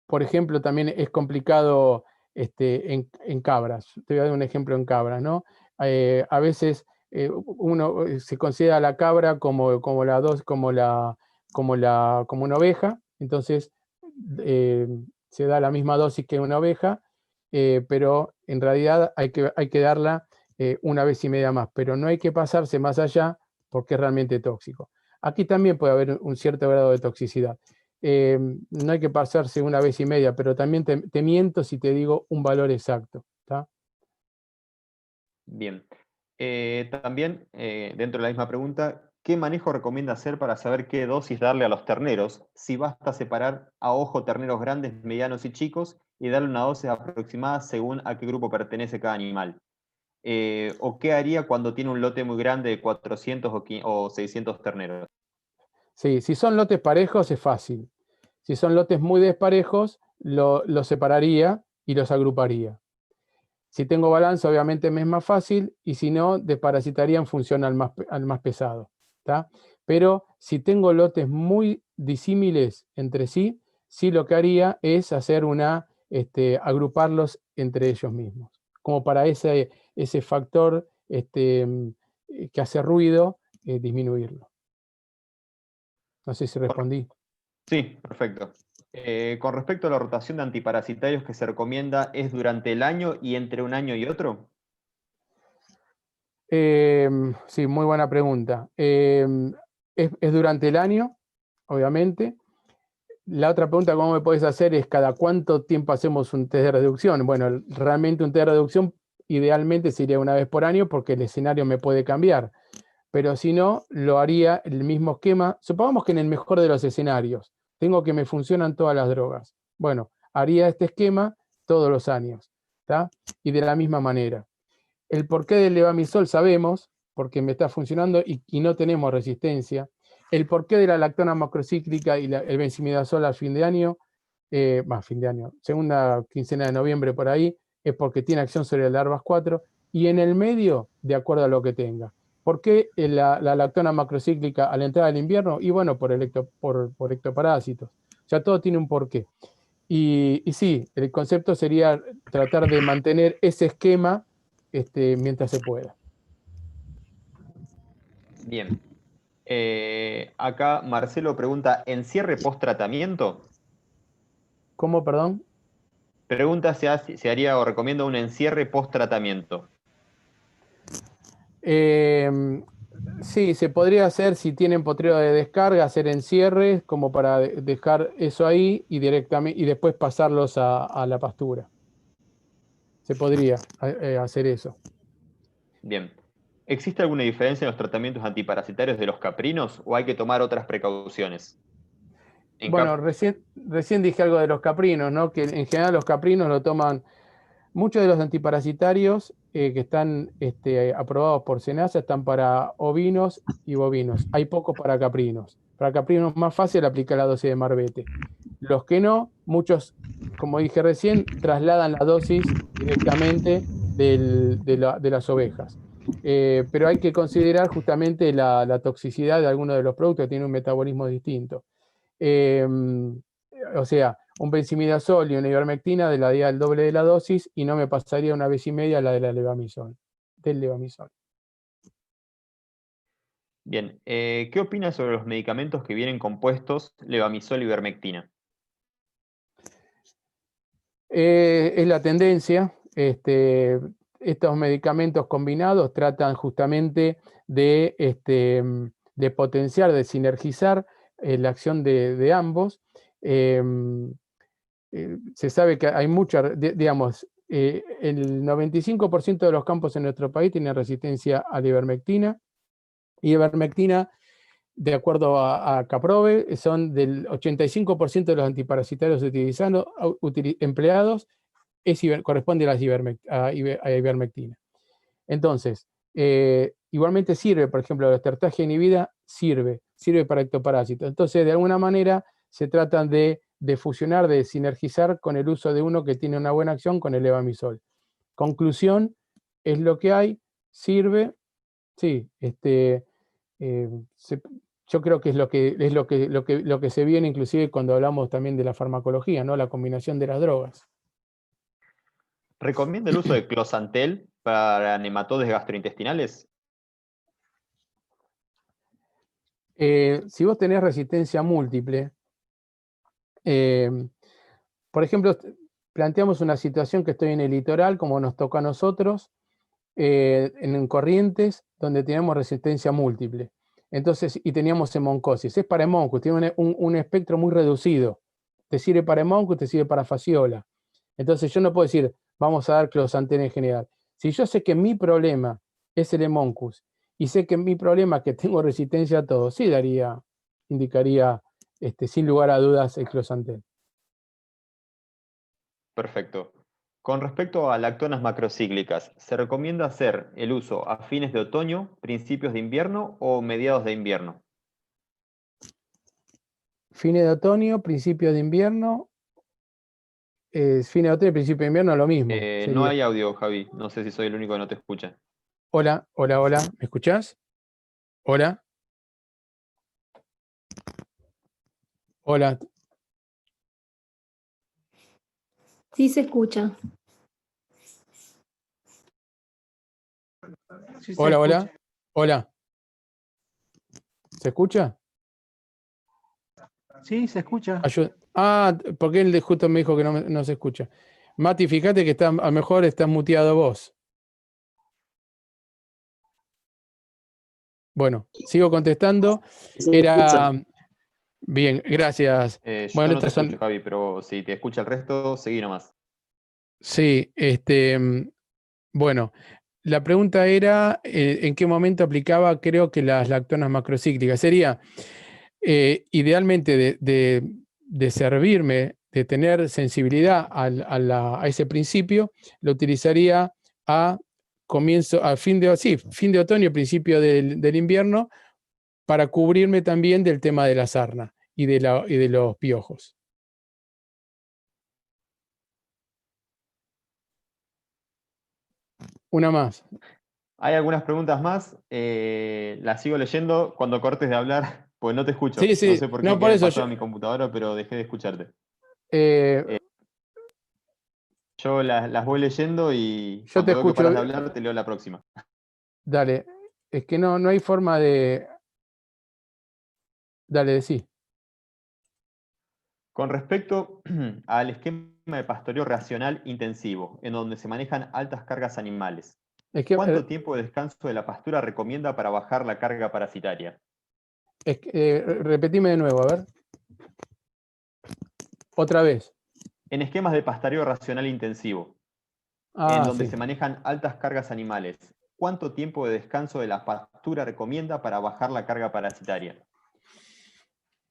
Por ejemplo, también es complicado en cabras. Te voy a dar un ejemplo en cabras, ¿no? A veces uno se considera la cabra como una oveja, entonces se da la misma dosis que una oveja, pero en realidad hay que darla una vez y media más, pero no hay que pasarse más allá porque es realmente tóxico. Aquí también puede haber un cierto grado de toxicidad. No hay que pasarse una vez y media, pero también te miento si te digo un valor exacto. ¿Tá? Bien. También, dentro de la misma pregunta, ¿qué manejo recomienda hacer para saber qué dosis darle a los terneros? Si basta separar a ojo terneros grandes, medianos y chicos y darle una dosis aproximada según a qué grupo pertenece cada animal. ¿O qué haría cuando tiene un lote muy grande de 400 o 600 terneros? Sí, si son lotes parejos es fácil. Si son lotes muy desparejos, los separaría y los agruparía. Si tengo balanza, obviamente me es más fácil, y si no, desparasitaría en función al más pesado. ¿Tá? Pero si tengo lotes muy disímiles entre sí, sí lo que haría es hacer agruparlos entre ellos mismos, como para ese factor que hace ruido, disminuirlo. No sé si respondí. Sí, perfecto. Con respecto a la rotación de antiparasitarios que se recomienda, ¿es durante el año y entre un año y otro? Sí, muy buena pregunta. Es durante el año, obviamente. La otra pregunta, ¿cómo me podés hacer? Es cada cuánto tiempo hacemos un test de reducción. Bueno, realmente un test de reducción idealmente sería una vez por año porque el escenario me puede cambiar. Pero si no, lo haría el mismo esquema. Supongamos que en el mejor de los escenarios tengo que me funcionan todas las drogas. Bueno, haría este esquema todos los años, ¿tá? Y de la misma manera. El porqué del levamisol sabemos, porque me está funcionando y no tenemos resistencia. El porqué de la lactona macrocíclica y el benzimidazol al fin de año, segunda quincena de noviembre por ahí, es porque tiene acción sobre el ARBAS4, y en el medio, de acuerdo a lo que tenga. ¿Por qué la lactona macrocíclica al entrar al invierno? Y bueno, por ectoparásitos. O sea, todo tiene un porqué. Y sí, el concepto sería tratar de mantener ese esquema mientras se pueda. Bien. Acá Marcelo pregunta, ¿encierre post-tratamiento? ¿Cómo, perdón? Pregunta si haría o recomienda un encierre post-tratamiento. Sí, se podría hacer, si tienen potrero de descarga, hacer encierres como para dejar eso ahí y directamente y después pasarlos a la pastura. Se podría hacer eso. Bien. ¿Existe alguna diferencia en los tratamientos antiparasitarios de los caprinos o hay que tomar otras precauciones? Bueno, recién dije algo de los caprinos, ¿no? Que en general los caprinos lo toman. Muchos de los antiparasitarios que están aprobados por SENASA están para ovinos y bovinos. Hay pocos para caprinos. Para caprinos es más fácil aplicar la dosis de Marbete. Los que no, muchos, como dije recién, trasladan la dosis directamente de las ovejas. Pero hay que considerar justamente la toxicidad de algunos de los productos que tienen un metabolismo distinto. O sea, un benzimidazol y una ivermectina daría el doble de la dosis y no me pasaría una vez y media la de la levamisol, del levamisol. Bien. ¿Qué opinas sobre los medicamentos que vienen compuestos levamisol y ivermectina? Es la tendencia. Estos medicamentos combinados tratan justamente de potenciar, de sinergizar la acción de ambos. Se sabe que hay digamos, el 95% de los campos en nuestro país tienen resistencia a la ivermectina, y ivermectina, de acuerdo a Caprove, son del 85% de los antiparasitarios empleados, corresponde a ivermectina. Entonces, igualmente sirve, por ejemplo, la estrategia inhibida sirve para ectoparásitos. Entonces, de alguna manera, se tratan de fusionar, de sinergizar con el uso de uno que tiene una buena acción con el levamisol. Conclusión, es lo que hay, sirve, sí, yo creo que es lo que se viene inclusive cuando hablamos también de la farmacología, ¿no? La combinación de las drogas. ¿Recomienda el uso de closantel para nematodes gastrointestinales? Si vos tenés resistencia múltiple, por ejemplo, planteamos una situación que estoy en el litoral, como nos toca a nosotros, en corrientes donde tenemos resistencia múltiple. Entonces, y teníamos hemoncosis. Es para hemoncus, tiene un espectro muy reducido. Te sirve para hemoncus, te sirve para fasciola. Entonces yo no puedo decir, vamos a dar clozantena en general. Si yo sé que mi problema es el hemoncus y sé que mi problema es que tengo resistencia a todo, sí indicaría sin lugar a dudas el clozantén. Perfecto. Con respecto a lactonas macrocíclicas, ¿se recomienda hacer el uso a fines de otoño, principios de invierno o mediados de invierno? Fines de otoño, principio de invierno. Fines de otoño y principio de invierno lo mismo. No Sería. hay audio, Javi. No sé si soy el único que no te escucha. Hola, hola, hola. ¿Me escuchás? Hola. Hola. Sí se escucha. Sí se Hola, escucha. hola. Hola. ¿Se escucha? Sí, se escucha. Porque él justo me dijo que no se escucha. Mati, fíjate que a lo mejor estás muteado vos. Bueno, sigo contestando. Era. Bien, gracias. Yo Bueno, no te estas son. escucho, Javi, pero si te escucha el resto, seguí nomás. Sí, bueno, la pregunta era en qué momento aplicaba, creo que las lactonas macrocíclicas. Sería idealmente de servirme, de tener sensibilidad a ese principio, lo utilizaría a fin de otoño, principio del invierno, para cubrirme también del tema de la sarna y de los piojos. Una más. Hay algunas preguntas más. Las sigo leyendo cuando cortes de hablar, pues no te escucho. Sí, No sí, sé por no, qué por me eso pasó a mi computadora, pero dejé de escucharte. eh, Yo las voy leyendo y yo te cuando veo que escucho. paras de hablar, te leo la próxima. Dale, es que no hay forma de. Dale, decí. Con respecto al esquema de pastoreo racional intensivo, en donde se manejan altas cargas animales, Es que, ¿cuánto tiempo de descanso de la pastura recomienda para bajar la carga parasitaria? repetime de nuevo, a ver. Otra vez. En esquemas de pastoreo racional intensivo, en donde Sí. se manejan altas cargas animales, ¿cuánto tiempo de descanso de la pastura recomienda para bajar la carga parasitaria?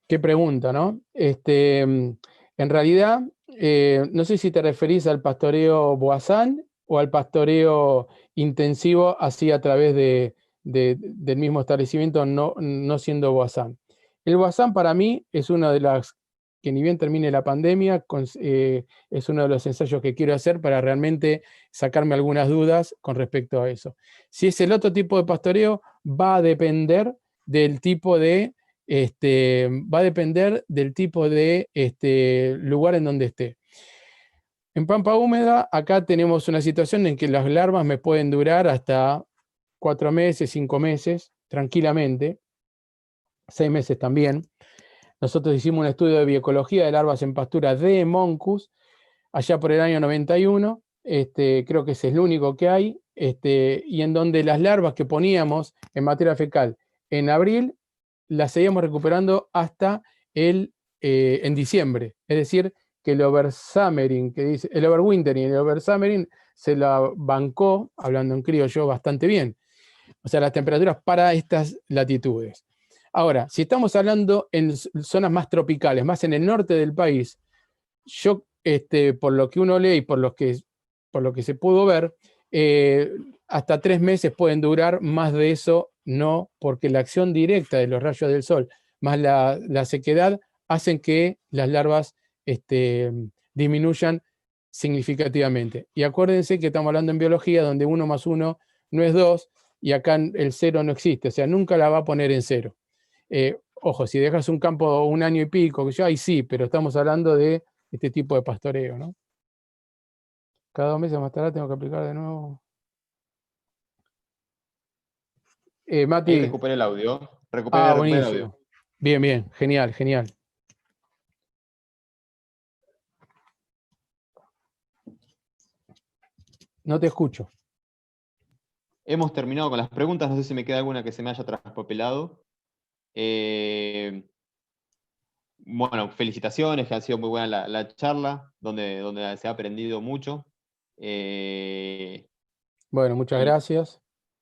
Qué pregunta, ¿no? En realidad, no sé si te referís al pastoreo boazán o al pastoreo intensivo así a través del mismo establecimiento, no siendo boazán. El boazán para mí es una de las que ni bien termine la pandemia, es uno de los ensayos que quiero hacer para realmente sacarme algunas dudas con respecto a eso. Si es el otro tipo de pastoreo, va a depender del tipo de lugar en donde esté. En pampa húmeda, acá tenemos una situación en que las larvas me pueden durar hasta 4 meses, 5 meses, tranquilamente, 6 meses también. Nosotros hicimos un estudio de bioecología de larvas en pastura de Hemoncus, allá por el año 91, creo que ese es el único que hay, y en donde las larvas que poníamos en materia fecal en abril, las seguíamos recuperando hasta en diciembre. Es decir, que el oversummering, el overwintering y el oversummering se la bancó, hablando en criollo, bastante bien. O sea, las temperaturas para estas latitudes. Ahora, si estamos hablando en zonas más tropicales, más en el norte del país, yo, por lo que uno lee y por lo que se pudo ver, hasta 3 meses pueden durar, más de eso no, porque la acción directa de los rayos del sol más la sequedad hacen que las larvas disminuyan significativamente. Y acuérdense que estamos hablando en biología donde 1 más 1 no es 2 y acá el 0 no existe, o sea, nunca la va a poner en 0. Ojo, si dejas un campo 1 año y pico, ahí sí, pero estamos hablando de este tipo de pastoreo, ¿no? Cada 2 meses más tarde tengo que aplicar de nuevo. Ahí Mati. recuperé el audio. Recuperé el Buenísimo. audio. Bien, bien, genial, genial. No te escucho. hemos terminado con las preguntas, no sé si me queda alguna que se me haya traspapelado. Bueno, felicitaciones, que ha sido muy buena la charla, donde se ha aprendido mucho. Bueno, muchas gracias.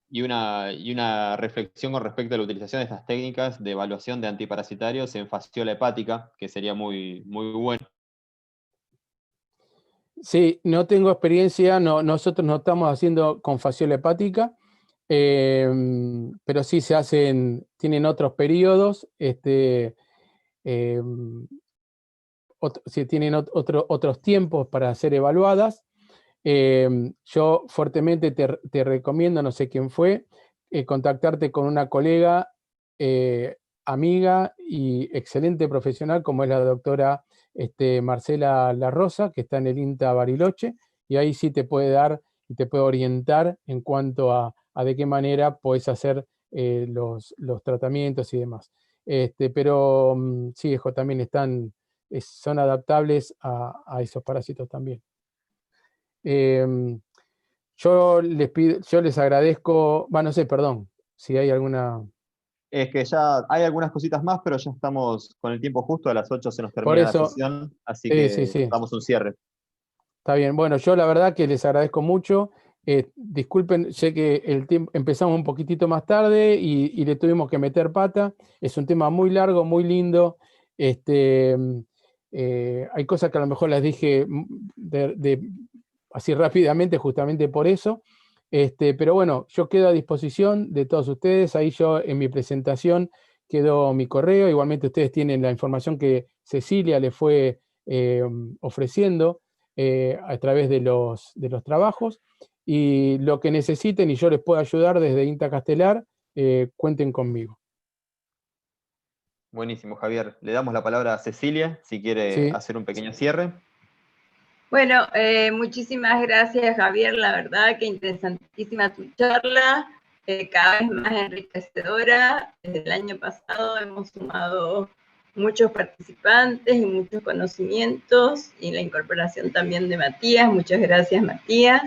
Y una reflexión con respecto a la utilización de estas técnicas de evaluación de antiparasitarios en fasciola hepática, que sería muy, muy bueno. Sí, no tengo experiencia, nosotros no estamos haciendo con fasciola hepática, pero sí se hacen, tienen otros periodos, tienen otros tiempos para ser evaluadas. Yo fuertemente te recomiendo, no sé quién fue, contactarte con una colega, amiga y excelente profesional como es la doctora Marcela La Rosa, que está en el INTA Bariloche, y ahí sí te puede dar y te puede orientar en cuanto a de qué manera podés hacer los tratamientos y demás. Pero sí, hijo, también son adaptables a esos parásitos también. Yo les agradezco, no sé, perdón, si hay alguna... Es que ya hay algunas cositas más, pero ya estamos con el tiempo justo, a las 8 se nos Por termina la eso, sesión, así sí. que damos un cierre. Está bien, bueno, yo la verdad que les agradezco mucho. Disculpen, sé que el tiempo empezamos un poquitito más tarde y le tuvimos que meter pata. Es un tema muy largo, muy lindo. Hay cosas que a lo mejor las dije así rápidamente, justamente por eso. Pero bueno, yo quedo a disposición de todos ustedes. Ahí yo en mi presentación quedó mi correo. Igualmente ustedes tienen la información que Cecilia le fue ofreciendo a través de los trabajos, y lo que necesiten y yo les puedo ayudar desde INTA Castelar, cuenten conmigo. Buenísimo, Javier. Le damos la palabra a Cecilia, si quiere ¿Sí? hacer un pequeño cierre. Bueno, muchísimas gracias, Javier. La verdad que interesantísima tu charla, cada vez más enriquecedora. Desde el año pasado hemos sumado muchos participantes y muchos conocimientos, y la incorporación también de Matías. Muchas gracias, Matías.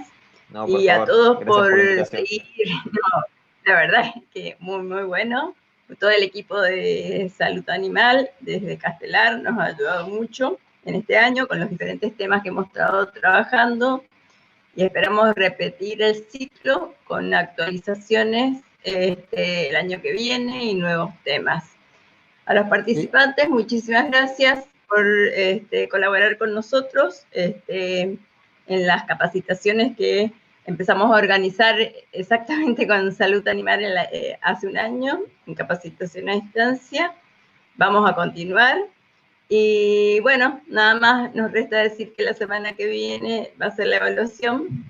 No, por Y a favor, todos gracias por por la invitación. seguir. No, la verdad es que muy, muy bueno. Todo el equipo de Salud Animal desde Castelar nos ha ayudado mucho en este año con los diferentes temas que hemos estado trabajando, y esperamos repetir el ciclo con actualizaciones el año que viene y nuevos temas. A los participantes, muchísimas gracias por colaborar con nosotros en las capacitaciones que empezamos a organizar exactamente con Salud Animal hace un año, en capacitación a distancia. Vamos a continuar. Y bueno, nada más nos resta decir que la semana que viene va a ser la evaluación,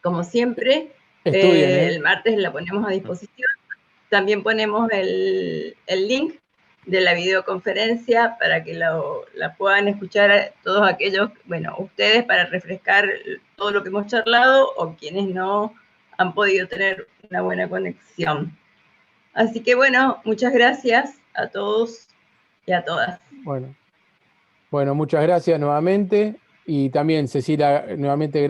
como siempre. Estudien, El martes la ponemos a disposición. También ponemos el link de la videoconferencia para que la puedan escuchar todos aquellos, bueno, ustedes, para refrescar todo lo que hemos charlado, o quienes no han podido tener una buena conexión. Así que bueno, muchas gracias a todos y a todas. Bueno, muchas gracias nuevamente, y también Cecilia, nuevamente gracias.